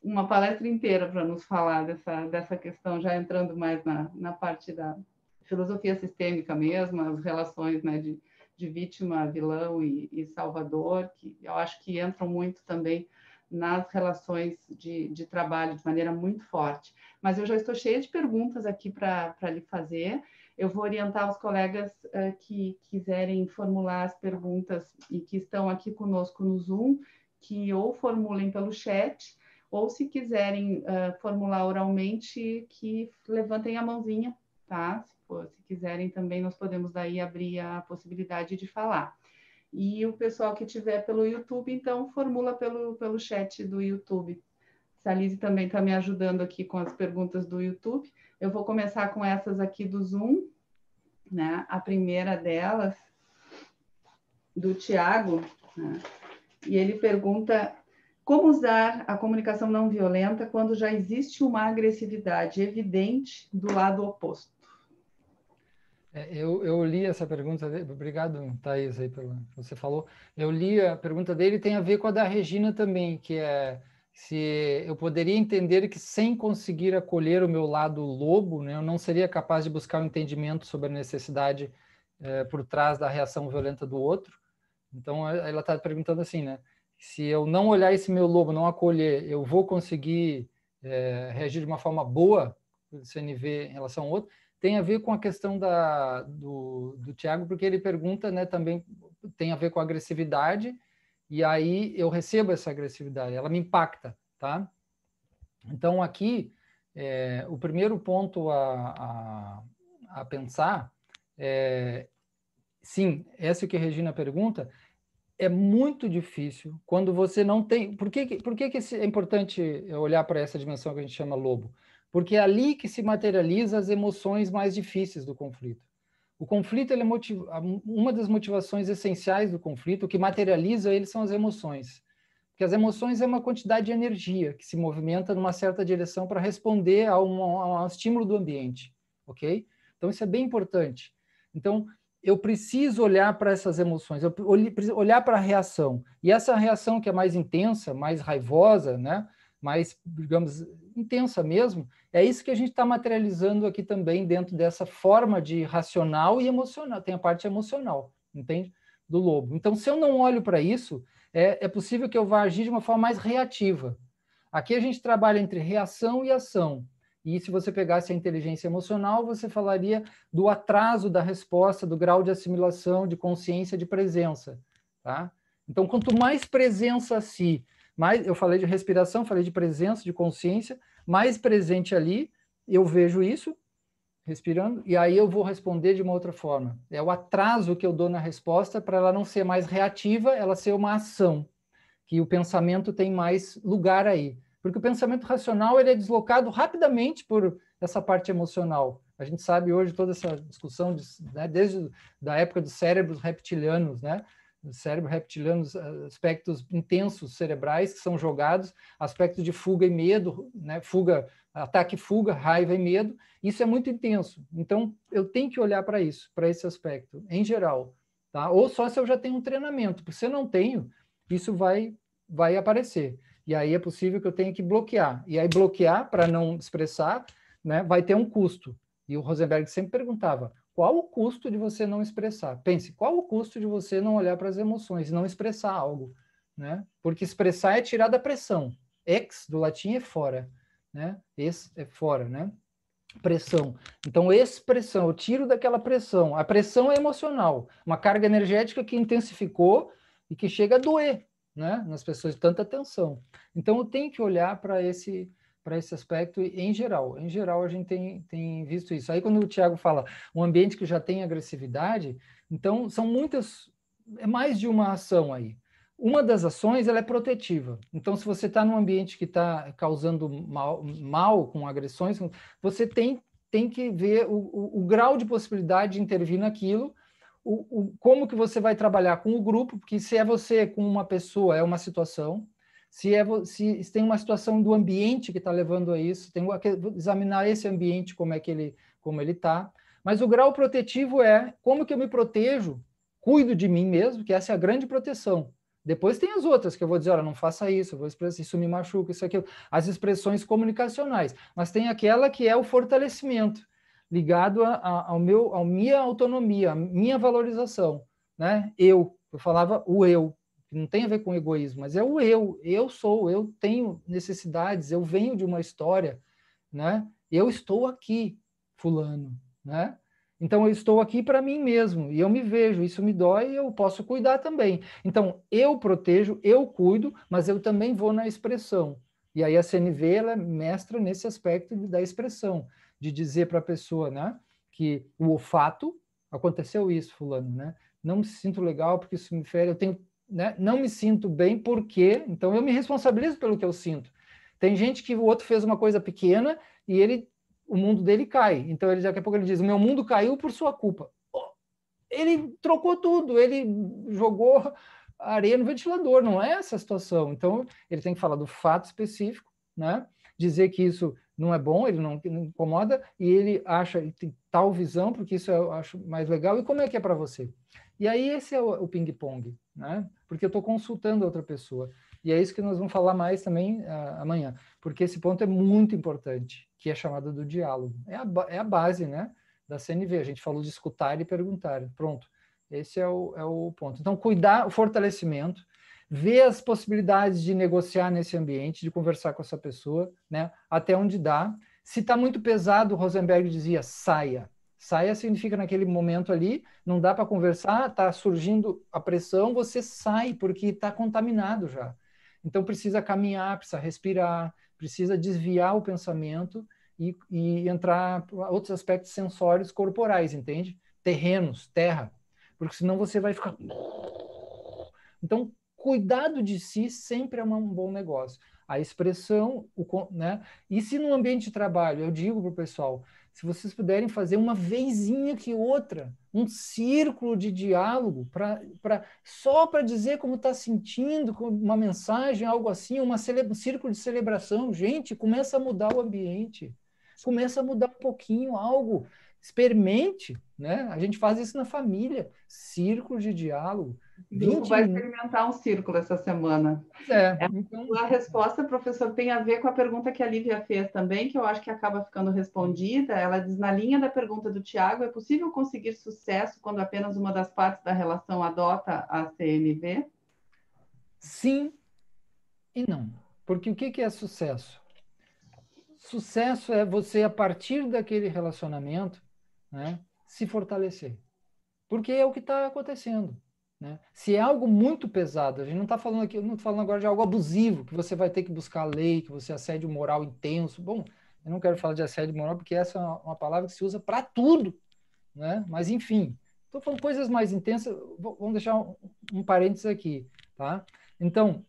uma palestra inteira para nos falar dessa questão, já entrando mais na parte da filosofia sistêmica mesmo, as relações, né, de vítima, vilão e salvador, que eu acho que entram muito também nas relações de trabalho de maneira muito forte. Mas eu já estou cheia de perguntas aqui para lhe fazer. Eu vou orientar os colegas que quiserem formular as perguntas e que estão aqui conosco no Zoom, que ou formulem pelo chat, ou se quiserem formular oralmente, que levantem a mãozinha, tá? Se quiserem também, nós podemos daí abrir a possibilidade de falar. E o pessoal que tiver pelo YouTube, então, formula pelo chat do YouTube Se a Lise também está me ajudando aqui com as perguntas do YouTube. Eu vou começar com essas aqui do Zoom, né? A primeira delas, do Tiago, né? E ele pergunta: como usar a comunicação não violenta quando já existe uma agressividade evidente do lado oposto? Eu li essa pergunta dele, obrigado, Thaís, aí pelo que você falou. Eu li a pergunta dele, tem a ver com a da Regina também, que é se eu poderia entender que sem conseguir acolher o meu lado lobo, né, eu não seria capaz de buscar um entendimento sobre a necessidade por trás da reação violenta do outro. Então, ela está perguntando assim, né? Se eu não olhar esse meu lobo, não acolher, eu vou conseguir reagir de uma forma boa, do CNV em relação ao outro. Tem a ver com a questão do Tiago, porque ele pergunta, né, também tem a ver com a agressividade, e aí eu recebo essa agressividade, ela me impacta, tá? Então, aqui, o primeiro ponto a pensar sim, essa que a Regina pergunta, é muito difícil quando você não tem... Por que é importante olhar para essa dimensão que a gente chama lobo? Porque é ali que se materializa as emoções mais difíceis do conflito. O conflito, ele uma das motivações essenciais do conflito, o que materializa ele são as emoções. Porque as emoções é uma quantidade de energia que se movimenta numa certa direção para responder a um estímulo do ambiente, ok? Então, isso é bem importante. Então, eu preciso olhar para essas emoções, eu preciso olhar para a reação. E essa reação que é mais intensa, mais raivosa, né? Mais, digamos, intensa mesmo, é isso que a gente está materializando aqui também dentro dessa forma de racional e emocional. Tem a parte emocional, entende? Do lobo. Então, se eu não olho para isso, é possível que eu vá agir de uma forma mais reativa. Aqui a gente trabalha entre reação e ação. E se você pegasse a inteligência emocional, você falaria do atraso da resposta, do grau de assimilação, de consciência, de presença. Tá? Então, quanto mais presença mais, eu falei de respiração, falei de presença, de consciência, mais presente ali, eu vejo isso, respirando, e aí eu vou responder de uma outra forma. É o atraso que eu dou na resposta para ela não ser mais reativa, ela ser uma ação, que o pensamento tem mais lugar aí. Porque o pensamento racional ele é deslocado rapidamente por essa parte emocional. A gente sabe hoje toda essa discussão, né, desde a época dos cérebros reptilianos, né? O cérebro reptiliano, aspectos intensos cerebrais que são jogados, aspectos de fuga e medo, né? Fuga, ataque, fuga, raiva e medo. Isso é muito intenso. Então, eu tenho que olhar para isso, para esse aspecto, em geral. Tá? Ou só se eu já tenho um treinamento. Porque se eu não tenho, isso vai aparecer. E aí é possível que eu tenha que bloquear. E aí bloquear, para não expressar, né, vai ter um custo. E o Rosenberg sempre perguntava, qual o custo de você não expressar? Pense, qual o custo de você não olhar para as emoções e não expressar algo? Né? Porque expressar é tirar da pressão. Ex, do latim, é fora. Né? Ex é fora, né? Pressão. Então, expressão, eu tiro daquela pressão. A pressão é emocional, uma carga energética que intensificou e que chega a doer, né, nas pessoas de tanta tensão. Então, eu tenho que olhar para esse aspecto em geral. Em geral, a gente tem visto isso. Aí, quando o Tiago fala um ambiente que já tem agressividade, então, são muitas, é mais de uma ação aí. Uma das ações ela é protetiva. Então, se você está num ambiente que está causando mal com agressões, você tem que ver o grau de possibilidade de intervir naquilo, como que você vai trabalhar com o grupo, porque se é você com uma pessoa, é uma situação, se tem uma situação do ambiente que está levando a isso, tem que examinar esse ambiente, como ele está. Mas o grau protetivo é como que eu me protejo, cuido de mim mesmo, que essa é a grande proteção. Depois tem as outras que eu vou dizer, olha, não faça isso, eu vou expressar isso, me machuca, isso, aquilo. As expressões comunicacionais. Mas tem aquela que é o fortalecimento, ligado à minha autonomia, à minha valorização. Né? Eu falava o eu, que não tem a ver com egoísmo, mas é o eu sou, eu tenho necessidades, eu venho de uma história, né? Eu estou aqui, fulano, né? Então, eu estou aqui para mim mesmo, e eu me vejo, isso me dói, e eu posso cuidar também. Então, eu protejo, eu cuido, mas eu também vou na expressão. E aí a CNV, ela é mestra nesse aspecto da expressão, de dizer para a pessoa, né, que o olfato, aconteceu isso, fulano, né? Não me sinto legal porque isso me fere, eu tenho, né, não me sinto bem porque, então eu me responsabilizo pelo que eu sinto. Tem gente que o outro fez uma coisa pequena e o mundo dele cai. Então, daqui a pouco ele diz, o meu mundo caiu por sua culpa. Ele trocou tudo, ele jogou areia no ventilador, não é essa a situação. Então, ele tem que falar do fato específico, né? Dizer que isso não é bom, ele não incomoda, e ele acha que tem tal visão, porque isso eu acho mais legal, e como é que é para você? E aí esse é o ping-pong, né? Porque eu estou consultando a outra pessoa. E é isso que nós vamos falar mais também amanhã, porque esse ponto é muito importante, que é chamado do diálogo. É a base, né, da CNV. A gente falou de escutar e perguntar. Pronto, esse é o ponto. Então, cuidar, o fortalecimento, ver as possibilidades de negociar nesse ambiente, de conversar com essa pessoa, né, até onde dá. Se está muito pesado, o Rosenberg dizia, saia. Saia significa naquele momento ali, não dá para conversar, está surgindo a pressão, você sai, porque está contaminado já. Então precisa caminhar, precisa respirar, precisa desviar o pensamento e entrar para outros aspectos sensórios corporais, entende? Terrenos, terra, porque senão você vai ficar... Então, cuidado de si sempre é um bom negócio. A expressão, né? E se no ambiente de trabalho, eu digo para o pessoal, se vocês puderem fazer uma vezinha que outra, um círculo de diálogo, só para dizer como está sentindo, uma mensagem, algo assim, um círculo de celebração, gente, começa a mudar o ambiente, começa a mudar um pouquinho algo, experimente, né? A gente faz isso na família, círculo de diálogo. O grupo vai experimentar um círculo essa semana. Então... A resposta, professor, tem a ver com a pergunta que a Lívia fez também, que eu acho que acaba ficando respondida. Ela diz, na linha da pergunta do Tiago, é possível conseguir sucesso quando apenas uma das partes da relação adota a CNV? Sim e não. Porque o que é sucesso? Sucesso é você, a partir daquele relacionamento, né, se fortalecer. Porque é o que está acontecendo. Né? Se é algo muito pesado, a gente não está falando aqui, eu não estou falando agora de algo abusivo, que você vai ter que buscar a lei, que você assédio moral intenso. Bom, eu não quero falar de assédio moral, porque essa é uma palavra que se usa para tudo. Né? Mas, enfim, estou falando coisas mais intensas. Vamos deixar um parênteses aqui. Tá? Então,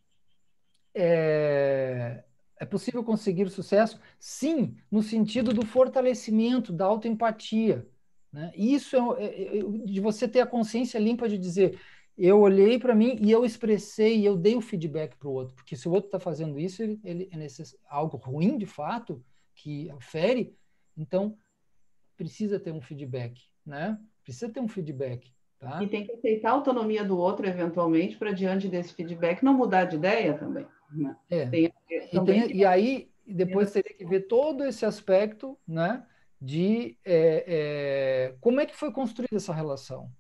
é possível conseguir sucesso? Sim, no sentido do fortalecimento, da autoempatia. Né? Isso de você ter a consciência limpa de dizer, eu olhei para mim e eu expressei, eu dei o feedback para o outro, porque se o outro está fazendo isso, ele é algo ruim de fato, que fere, então precisa ter um feedback, né? Precisa ter um feedback. Tá? E tem que aceitar a autonomia do outro, eventualmente, para diante desse feedback não mudar de ideia também. Né? E aí, depois teria que ver todo esse aspecto, né, de como é que foi construída essa relação.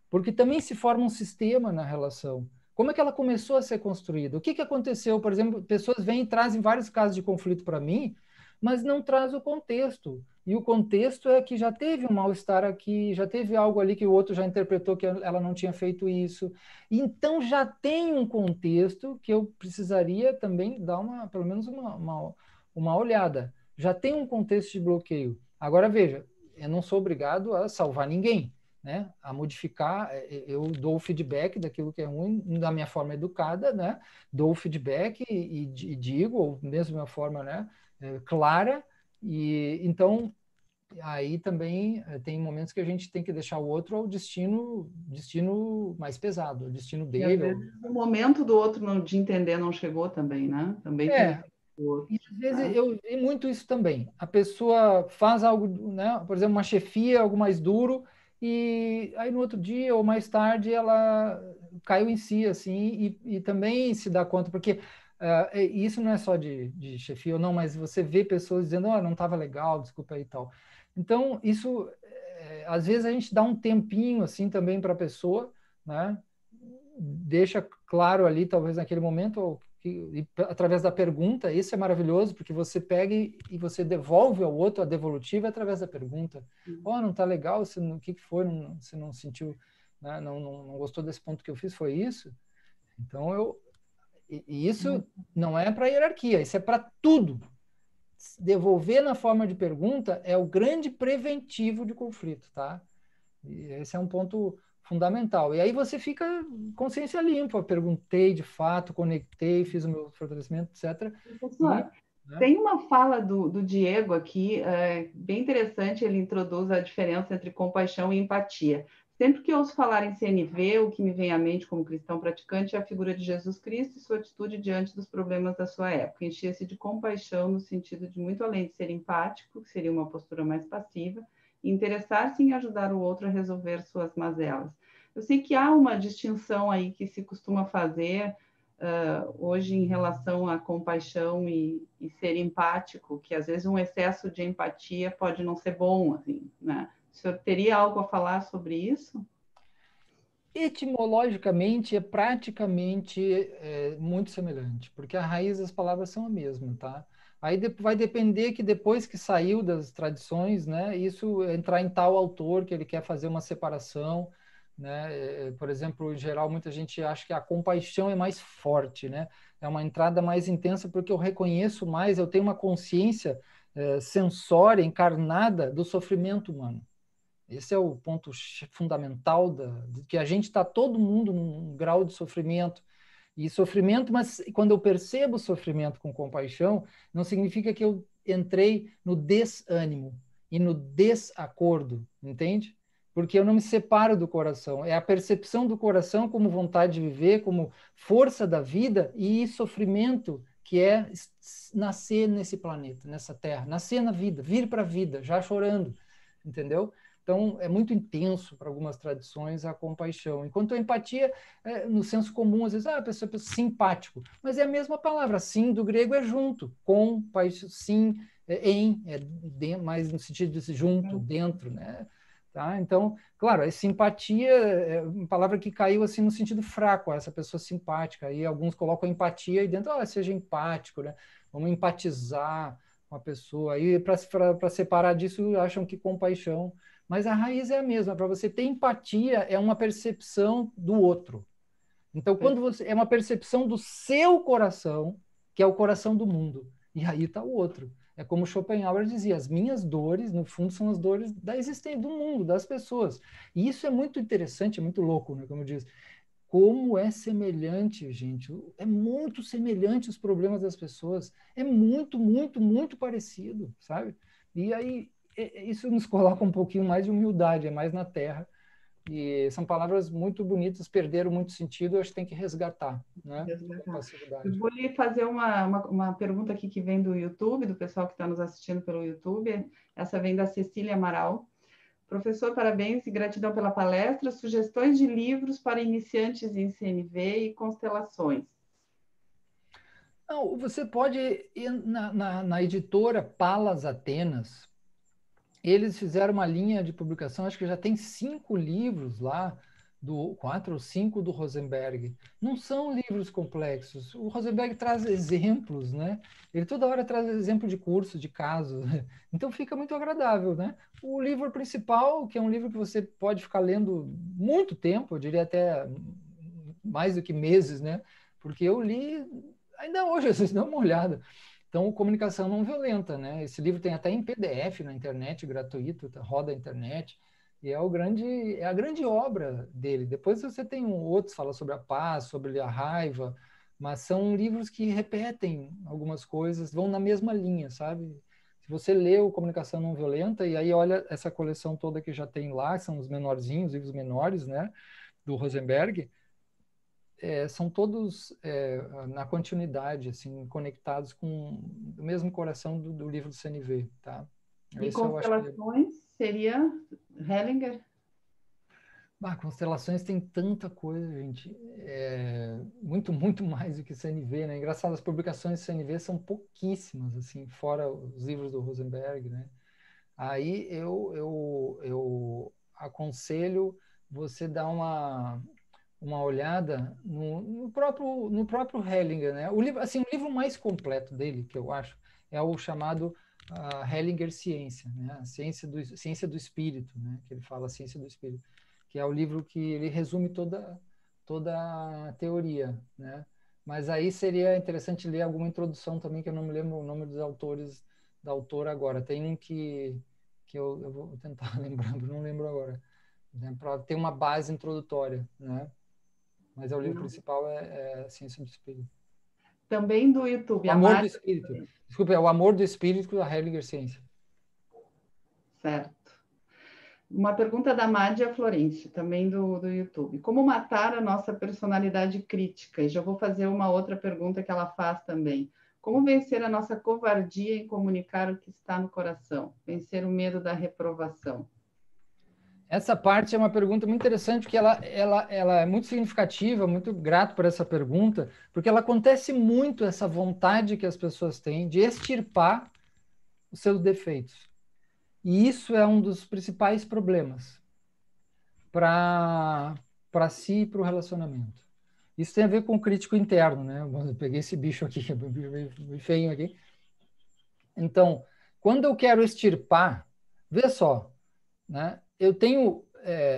Porque também se forma um sistema na relação. Como é que ela começou a ser construída? O que aconteceu? Por exemplo, pessoas vêm e trazem vários casos de conflito para mim, mas não traz o contexto. E o contexto é que já teve um mal-estar aqui, já teve algo ali que o outro já interpretou que ela não tinha feito isso. Então já tem um contexto que eu precisaria também dar pelo menos uma olhada. Já tem um contexto de bloqueio. Agora veja, eu não sou obrigado a salvar ninguém, né? A modificar, eu dou o feedback daquilo que é ruim, da minha forma educada, né? Dou o feedback e digo, ou mesmo de uma forma, né, clara. E então aí também tem momentos que a gente tem que deixar o outro ao destino mais pesado, o destino dele. E às vezes, o momento do outro de entender não chegou também, né? Também tem e às vezes eu vi muito isso também. A pessoa faz algo, né? Por exemplo, uma chefia, algo mais duro, e aí no outro dia ou mais tarde ela caiu em si, assim, e também se dá conta, porque isso não é só de chefia ou não, mas você vê pessoas dizendo, não estava legal, desculpa aí e tal. Então, isso, às vezes a gente dá um tempinho, assim, também para a pessoa, né? Deixa claro ali, talvez naquele momento, através da pergunta, isso é maravilhoso, porque você pega e você devolve ao outro a devolutiva através da pergunta. Não está legal, o que foi? Você não sentiu, né? não gostou desse ponto que eu fiz? Foi isso? Então, isso não é para hierarquia, isso é para tudo. Devolver na forma de pergunta é o grande preventivo de conflito, tá? E esse é um ponto fundamental. E aí você fica consciência limpa, perguntei de fato, conectei, fiz o meu fortalecimento, etc. né? Tem uma fala do Diego aqui, bem interessante, ele introduz a diferença entre compaixão e empatia. Sempre que eu ouço falar em CNV, o que me vem à mente como cristão praticante é a figura de Jesus Cristo e sua atitude diante dos problemas da sua época. Enchia-se de compaixão no sentido de muito além de ser empático, que seria uma postura mais passiva, e interessar-se em ajudar o outro a resolver suas mazelas. Eu sei que há uma distinção aí que se costuma fazer hoje em relação à compaixão e ser empático, que às vezes um excesso de empatia pode não ser bom, assim, né? O senhor teria algo a falar sobre isso? Etimologicamente, é praticamente muito semelhante, porque a raiz das palavras são a mesma, tá? Aí vai depender que depois que saiu das tradições, né, isso entrar em tal autor que ele quer fazer uma separação, né? Por exemplo, em geral, muita gente acha que a compaixão é mais forte, né? É uma entrada mais intensa porque eu reconheço mais, eu tenho uma consciência sensória, encarnada do sofrimento humano. Esse é o ponto fundamental de que a gente está todo mundo num grau de sofrimento. E sofrimento, mas quando eu percebo o sofrimento com compaixão, não significa que eu entrei no desânimo e no desacordo, entende? Porque eu não me separo do coração. É a percepção do coração como vontade de viver, como força da vida e sofrimento que é nascer nesse planeta, nessa terra, nascer na vida, vir para a vida, já chorando, entendeu? Então, é muito intenso para algumas tradições a compaixão. Enquanto a empatia, no senso comum, às vezes, a pessoa é simpático, mas é a mesma palavra. Sim, do grego é junto, com, sim, mais no sentido de junto, dentro, né? Tá? Então, claro, a simpatia é uma palavra que caiu assim no sentido fraco, essa pessoa simpática. Aí alguns colocam empatia e dentro, seja empático, né? Vamos empatizar com a pessoa. Aí, para separar disso, acham que compaixão. Mas a raiz é a mesma. Para você ter empatia, é uma percepção do outro. Então, quando você é uma percepção do seu coração, que é o coração do mundo, e aí está o outro. É como Schopenhauer dizia: as minhas dores, no fundo, são as dores da existência do mundo, das pessoas. E isso é muito interessante, é muito louco, né? Como eu disse, como é semelhante, gente. É muito semelhante os problemas das pessoas. É muito, muito, muito parecido, sabe? E aí isso nos coloca um pouquinho mais de humildade, é mais na terra. E são palavras muito bonitas, perderam muito sentido, eu acho que tem que resgatar, né? Eu vou lhe fazer uma pergunta aqui que vem do YouTube, do pessoal que está nos assistindo pelo YouTube. Essa vem da Cecília Amaral. Professor, parabéns e gratidão pela palestra. Sugestões de livros para iniciantes em CNV e constelações. Não, você pode ir na editora Palas Atenas. Eles fizeram uma linha de publicação, acho que já tem 5 livros lá, 4 ou 5 do Rosenberg. Não são livros complexos. O Rosenberg traz exemplos, né? Ele toda hora traz exemplo de curso, de casos. Então fica muito agradável, né? O livro principal, que é um livro que você pode ficar lendo muito tempo, eu diria até mais do que meses, né? Porque eu li ainda hoje, vocês dão uma olhada. Então, comunicação não violenta, né? Esse livro tem até em PDF na internet, gratuito, roda a internet, e é a grande obra dele. Depois você tem outros, fala sobre a paz, sobre a raiva, mas são livros que repetem algumas coisas, vão na mesma linha, sabe? Se você lê o Comunicação Não Violenta, e aí olha essa coleção toda que já tem lá, são os menorzinhos, livros menores, né? Do Rosenberg, são todos na continuidade, assim, conectados com o mesmo coração do livro do CNV, tá? E constelações seria Hellinger? Constelações tem tanta coisa, gente. Muito, muito mais do que CNV, né? Engraçado, as publicações do CNV são pouquíssimas, assim, fora os livros do Rosenberg, né? Aí eu aconselho você dar uma olhada no próprio Hellinger, né? O livro, assim, o livro mais completo dele, que eu acho, é o chamado Hellinger Ciência, né? A ciência do espírito, né? Que ele fala a ciência do espírito, que é o livro que ele resume toda a teoria, né? Mas aí seria interessante ler alguma introdução também, que eu não me lembro o nome dos autores, da autora agora. Tem um que eu vou tentar lembrar, não lembro agora, né? Para ter uma base introdutória, né? Mas o livro principal é Ciência do Espírito. Também do YouTube. O amor do espírito. Desculpa, é o amor do espírito da Heiliger Ciência. Certo. Uma pergunta da Mádia Florence, também do YouTube. Como matar a nossa personalidade crítica? E já vou fazer uma outra pergunta que ela faz também. Como vencer a nossa covardia em comunicar o que está no coração? Vencer o medo da reprovação. Essa parte é uma pergunta muito interessante, porque ela é muito significativa, muito grato por essa pergunta, porque ela acontece muito essa vontade que as pessoas têm de extirpar os seus defeitos. E isso é um dos principais problemas para si e para o relacionamento. Isso tem a ver com o crítico interno, né? Eu peguei esse bicho aqui, um bicho bem feio aqui. Então, quando eu quero extirpar, vê só, né? Eu tenho,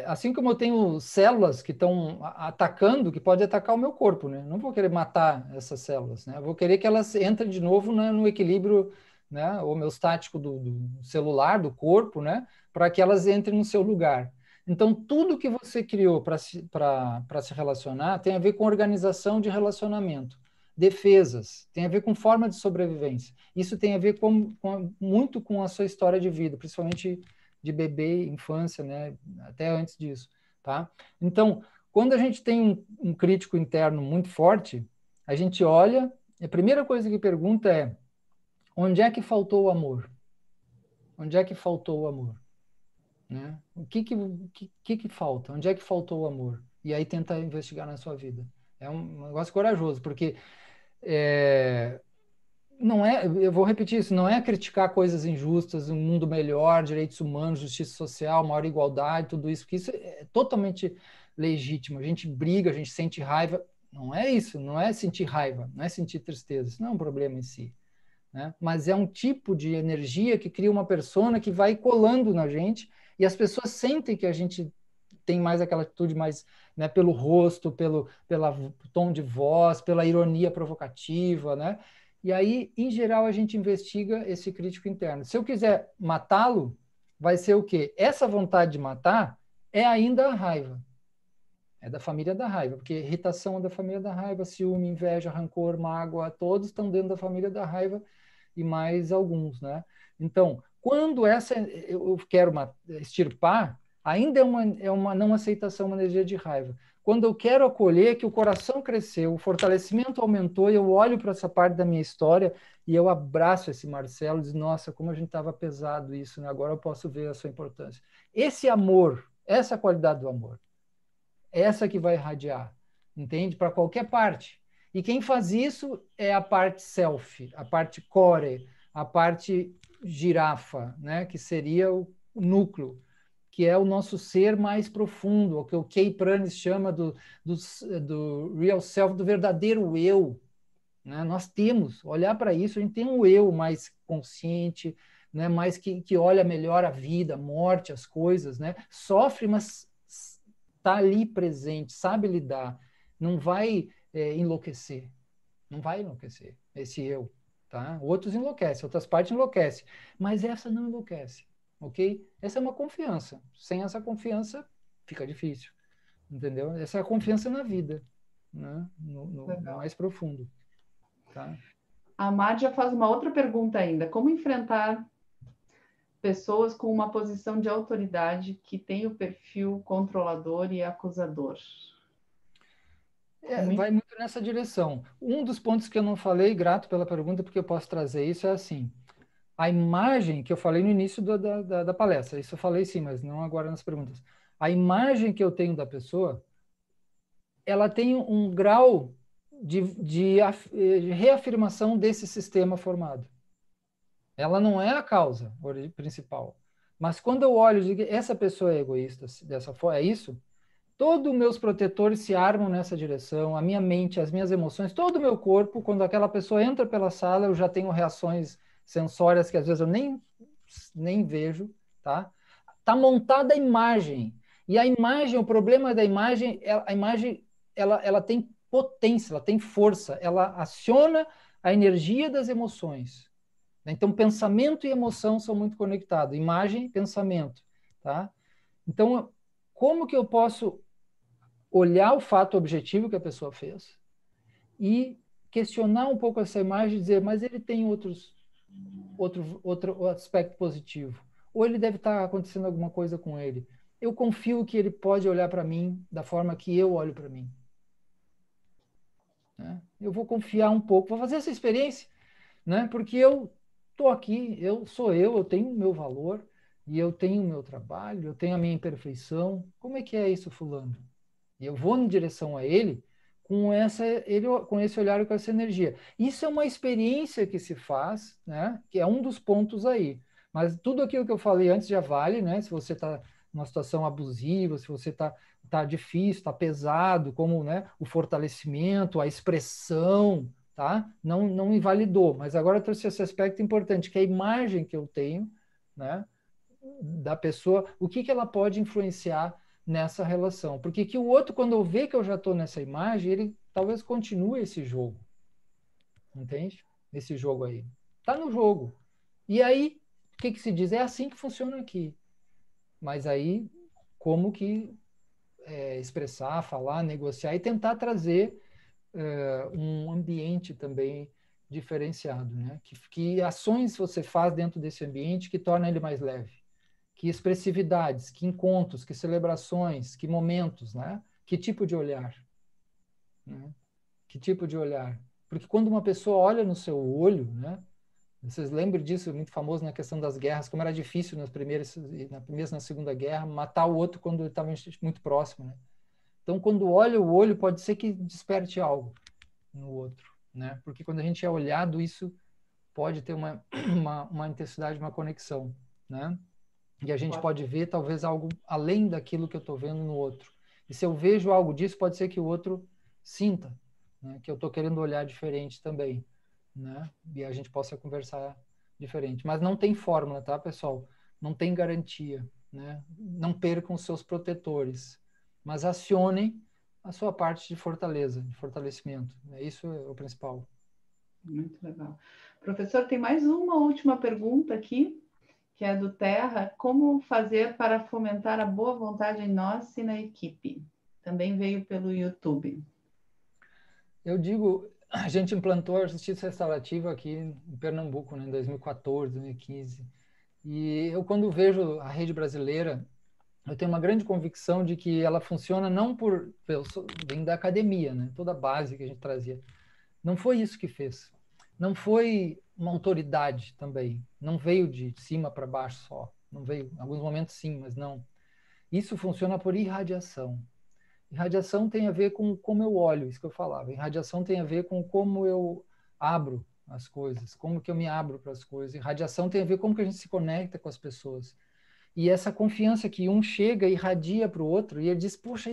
assim como eu tenho células que estão atacando, que pode atacar o meu corpo, né? Não vou querer matar essas células, né? Eu vou querer que elas entrem de novo no equilíbrio, né, homeostático do celular, do corpo, né, para que elas entrem no seu lugar. Então, tudo que você criou para se relacionar tem a ver com organização de relacionamento, defesas, tem a ver com forma de sobrevivência. Isso tem a ver muito com a sua história de vida, principalmente de bebê, infância, né, até antes disso, tá? Então, quando a gente tem um crítico interno muito forte, a gente olha, a primeira coisa que pergunta é: onde é que faltou o amor? Onde é que faltou o amor? Né? O que falta? Onde é que faltou o amor? E aí tenta investigar na sua vida. É um negócio corajoso, porque não é, eu vou repetir isso, não é criticar coisas injustas, um mundo melhor, direitos humanos, justiça social, maior igualdade, tudo isso, porque isso é totalmente legítimo. A gente briga, a gente sente raiva. Não é isso, não é sentir raiva, não é sentir tristeza. Isso não é um problema em si. Né? Mas é um tipo de energia que cria uma persona que vai colando na gente e as pessoas sentem que a gente tem mais aquela atitude mais, né, pelo rosto, pela tom de voz, pela ironia provocativa, né? E aí, em geral, a gente investiga esse crítico interno. Se eu quiser matá-lo, vai ser o quê? Essa vontade de matar é ainda a raiva. É da família da raiva, porque irritação é da família da raiva, ciúme, inveja, rancor, mágoa, todos estão dentro da família da raiva e mais alguns, né? Então, quando eu quero extirpar, ainda é uma não aceitação, uma energia de raiva. Quando eu quero acolher que o coração cresceu, o fortalecimento aumentou, e eu olho para essa parte da minha história e eu abraço esse Marcelo e digo, nossa, como a gente estava pesado isso, né? Agora eu posso ver a sua importância. Esse amor, essa qualidade do amor, essa que vai irradiar, entende? Para qualquer parte. E quem faz isso é a parte self, a parte core, a parte girafa, né? Que seria o núcleo, que é o nosso ser mais profundo, o que o Kay Pranis chama do real self, do verdadeiro eu. Né? Nós temos, olhar para isso, a gente tem um eu mais consciente, né? Mais que olha melhor a vida, a morte, as coisas, né? Sofre, mas está ali presente, sabe lidar, não vai enlouquecer, não vai enlouquecer esse eu, tá? Outros enlouquecem, outras partes enlouquecem, mas essa não enlouquece, ok? Essa é uma confiança, sem essa confiança fica difícil, entendeu? Essa é a confiança na vida, né? No mais profundo, tá? A Mádia faz uma outra pergunta ainda, como enfrentar pessoas com uma posição de autoridade que tem o perfil controlador e acusador? Vai muito nessa direção. Um dos pontos que eu não falei, grato pela pergunta, porque eu posso trazer isso, é assim, a imagem que eu falei no início da palestra, isso eu falei sim, mas não agora nas perguntas. A imagem que eu tenho da pessoa, ela tem um grau de reafirmação desse sistema formado. Ela não é a causa principal. Mas quando eu olho e digo, essa pessoa é egoísta, dessa forma, é isso? Todos os meus protetores se armam nessa direção, a minha mente, as minhas emoções, todo o meu corpo, quando aquela pessoa entra pela sala, eu já tenho reações sensórias que às vezes eu nem vejo, tá? Tá montada a imagem. E a imagem, o problema da imagem, a imagem, ela tem potência, ela tem força, ela aciona a energia das emoções. Então, pensamento e emoção são muito conectados, imagem e pensamento, tá? Então, como que eu posso olhar o fato objetivo que a pessoa fez e questionar um pouco essa imagem e dizer, mas ele tem outro aspecto positivo. Ou ele deve estar acontecendo alguma coisa com ele. Eu confio que ele pode olhar para mim da forma que eu olho para mim. Né? Eu vou confiar um pouco, vou fazer essa experiência, né? Porque eu estou aqui, eu tenho o meu valor, e eu tenho o meu trabalho, eu tenho a minha imperfeição. Como é que é isso, fulano? E eu vou em direção a ele com esse olhar e com essa energia. Isso é uma experiência que se faz, né? Que é um dos pontos aí. Mas tudo aquilo que eu falei antes já vale, né? Se você está numa situação abusiva, se você tá difícil, está pesado, como, né, o fortalecimento, a expressão, tá? Não invalidou, mas agora eu trouxe esse aspecto importante, que é a imagem que eu tenho, né, da pessoa, o que ela pode influenciar nessa relação. Porque que o outro, quando eu ver que eu já estou nessa imagem, ele talvez continue esse jogo. Entende? Esse jogo aí. Está no jogo. E aí, o que se diz? É assim que funciona aqui. Mas aí, como que expressar, falar, negociar e tentar trazer um ambiente também diferenciado, né? Que ações você faz dentro desse ambiente que torna ele mais leve? Que expressividades, que encontros, que celebrações, que momentos, né? Que tipo de olhar? Né? Que tipo de olhar? Porque quando uma pessoa olha no seu olho, né? Vocês lembram disso, muito famoso na questão das guerras, como era difícil na Primeira e na Segunda Guerra, matar o outro quando ele estava muito próximo, né? Então, quando olha o olho, pode ser que desperte algo no outro, né? Porque quando a gente é olhado, isso pode ter uma intensidade, uma conexão, né? E a gente pode ver, talvez, algo além daquilo que eu estou vendo no outro. E se eu vejo algo disso, pode ser que o outro sinta, né? Que eu estou querendo olhar diferente também, né? E a gente possa conversar diferente. Mas não tem fórmula, tá, pessoal? Não tem garantia, né? Não percam os seus protetores, mas acionem a sua parte de fortaleza, de fortalecimento. Isso é o principal. Muito legal. Professor, tem mais uma última pergunta aqui, que é do Terra. Como fazer para fomentar a boa vontade em nós e na equipe? Também veio pelo YouTube. Eu digo, a gente implantou a justiça restaurativa aqui em Pernambuco, né, em 2014, 2015. E eu, quando vejo a rede brasileira, eu tenho uma grande convicção de que ela funciona não por... Vem da academia, né? Toda a base que a gente trazia. Não foi isso que fez. Não foi uma autoridade também. Não veio de cima para baixo só. Não veio, em alguns momentos sim, mas não. Isso funciona por irradiação. Irradiação tem a ver com como eu olho, isso que eu falava. Irradiação tem a ver com como eu abro as coisas, como que eu me abro para as coisas. Irradiação tem a ver com como que a gente se conecta com as pessoas. E essa confiança que um chega e irradia para o outro, e ele diz, poxa,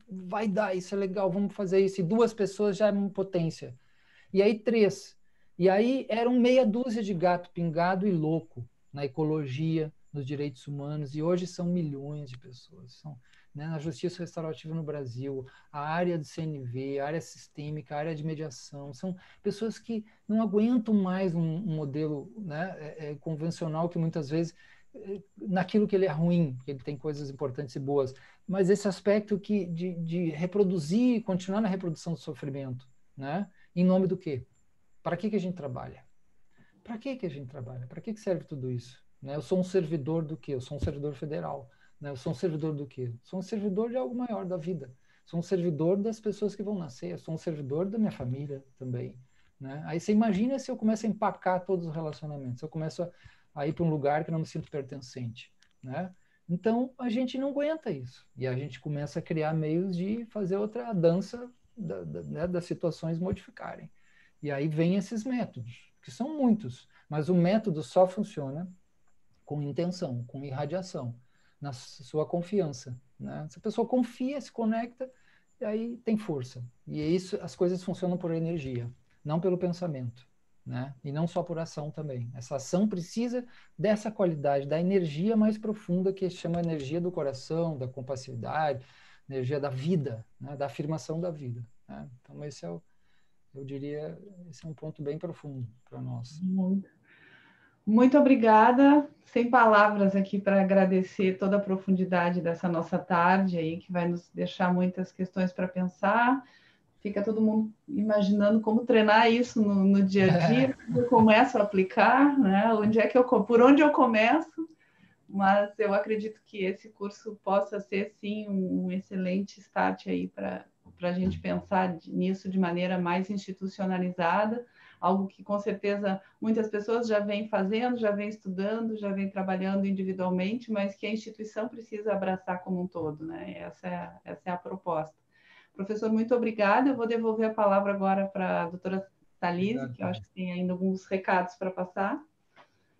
vai dar, isso é legal, vamos fazer isso. E 2 pessoas já é uma potência. E aí 3. E aí eram meia dúzia de gato pingado e louco na ecologia, nos direitos humanos, e hoje são milhões de pessoas. São, né, na justiça restaurativa no Brasil, a área do CNV, a área sistêmica, a área de mediação, são pessoas que não aguentam mais um modelo, né, convencional que muitas vezes naquilo que ele é ruim, que ele tem coisas importantes e boas, mas esse aspecto de reproduzir, continuar na reprodução do sofrimento, né? Em nome do quê? Para que a gente trabalha? Para que a gente trabalha? Para que serve tudo isso? Né? Eu sou um servidor do quê? Eu sou um servidor federal. Né? Eu sou um servidor do quê? Eu sou um servidor de algo maior da vida. Sou um servidor das pessoas que vão nascer. Eu sou um servidor da minha família também. Né? Aí você imagina se eu começo a empacar todos os relacionamentos. Se eu começo a ir para um lugar que não me sinto pertencente. Né? Então, a gente não aguenta isso. E a gente começa a criar meios de fazer outra dança né, das situações modificarem. E aí vem esses métodos, que são muitos, mas o método só funciona com intenção, com irradiação, na sua confiança. Né? Se a pessoa confia, se conecta, e aí tem força. E é isso, as coisas funcionam por energia, não pelo pensamento. Né? E não só por ação também. Essa ação precisa dessa qualidade, da energia mais profunda, que se chama energia do coração, da compassividade, energia da vida, né? Da afirmação da vida. Né? Então, esse é eu diria, esse é um ponto bem profundo para nós. Muito obrigada. Sem palavras aqui para agradecer toda a profundidade dessa nossa tarde aí, que vai nos deixar muitas questões para pensar. fica todo mundo imaginando como treinar isso no dia a dia, eu começo a aplicar, né? Por onde eu começo, mas eu acredito que esse curso possa ser, sim, um excelente start aí para a gente pensar nisso de maneira mais institucionalizada, algo que com certeza muitas pessoas já vêm fazendo, já vêm estudando, já vêm trabalhando individualmente, mas que a instituição precisa abraçar como um todo, né? Essa é a proposta. Professor, muito obrigada. Eu vou devolver a palavra agora para a doutora Thalise, que eu acho que tem ainda alguns recados para passar.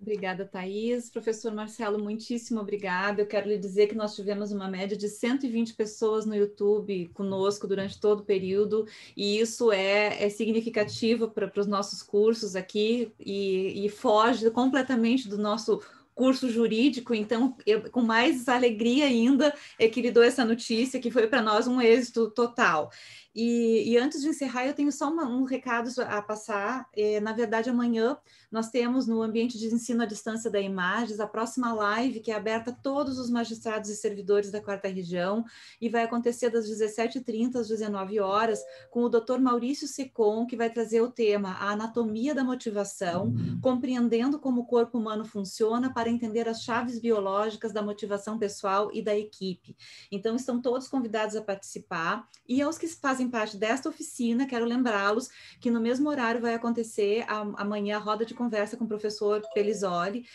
Obrigada, Thaís. Professor Marcelo, muitíssimo obrigada. Eu quero lhe dizer que nós tivemos uma média de 120 pessoas no YouTube conosco durante todo o período, e isso é significativo para os nossos cursos aqui e foge completamente do nosso curso jurídico. Então, com mais alegria ainda, é que lhe dou essa notícia, que foi para nós um êxito total. E antes de encerrar, eu tenho só um recado a passar. Na verdade, amanhã nós temos no ambiente de ensino à distância da Imagens a próxima live, que é aberta a todos os magistrados e servidores da 4ª Região, e vai acontecer das 17h30 às 19 horas, com o Dr. Maurício Secom, que vai trazer o tema A Anatomia da Motivação, compreendendo como o corpo humano funciona para entender as chaves biológicas da motivação pessoal e da equipe. Então, estão todos convidados a participar, e aos que fazem parte desta oficina, quero lembrá-los que no mesmo horário vai acontecer amanhã a roda de conversa com o professor Pelizoli,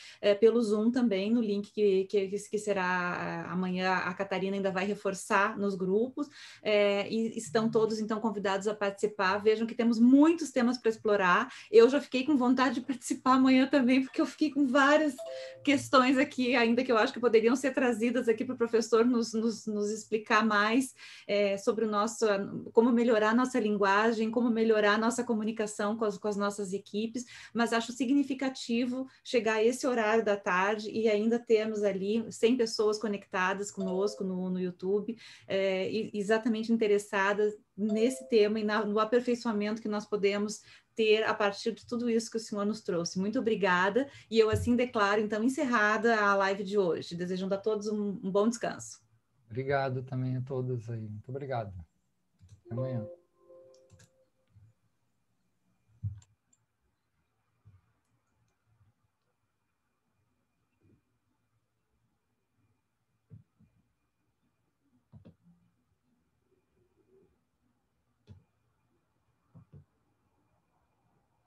pelo Zoom também, no link que será amanhã. A Catarina ainda vai reforçar nos grupos, e estão todos, então, convidados a participar. Vejam que temos muitos temas para explorar. Eu já fiquei com vontade de participar amanhã também, porque eu fiquei com várias questões aqui, ainda que eu acho que poderiam ser trazidas aqui para o professor nos explicar mais sobre o nosso, como melhorar a nossa linguagem, como melhorar a nossa comunicação com as nossas equipes, mas acho significativo chegar a esse horário da tarde e ainda termos ali 100 pessoas conectadas conosco no YouTube, exatamente interessadas nesse tema e no aperfeiçoamento que nós podemos ter a partir de tudo isso que o senhor nos trouxe. Muito obrigada, e eu assim declaro, então, encerrada a live de hoje, desejando a todos um bom descanso. Obrigado também a todos aí. Muito obrigado. Até amanhã.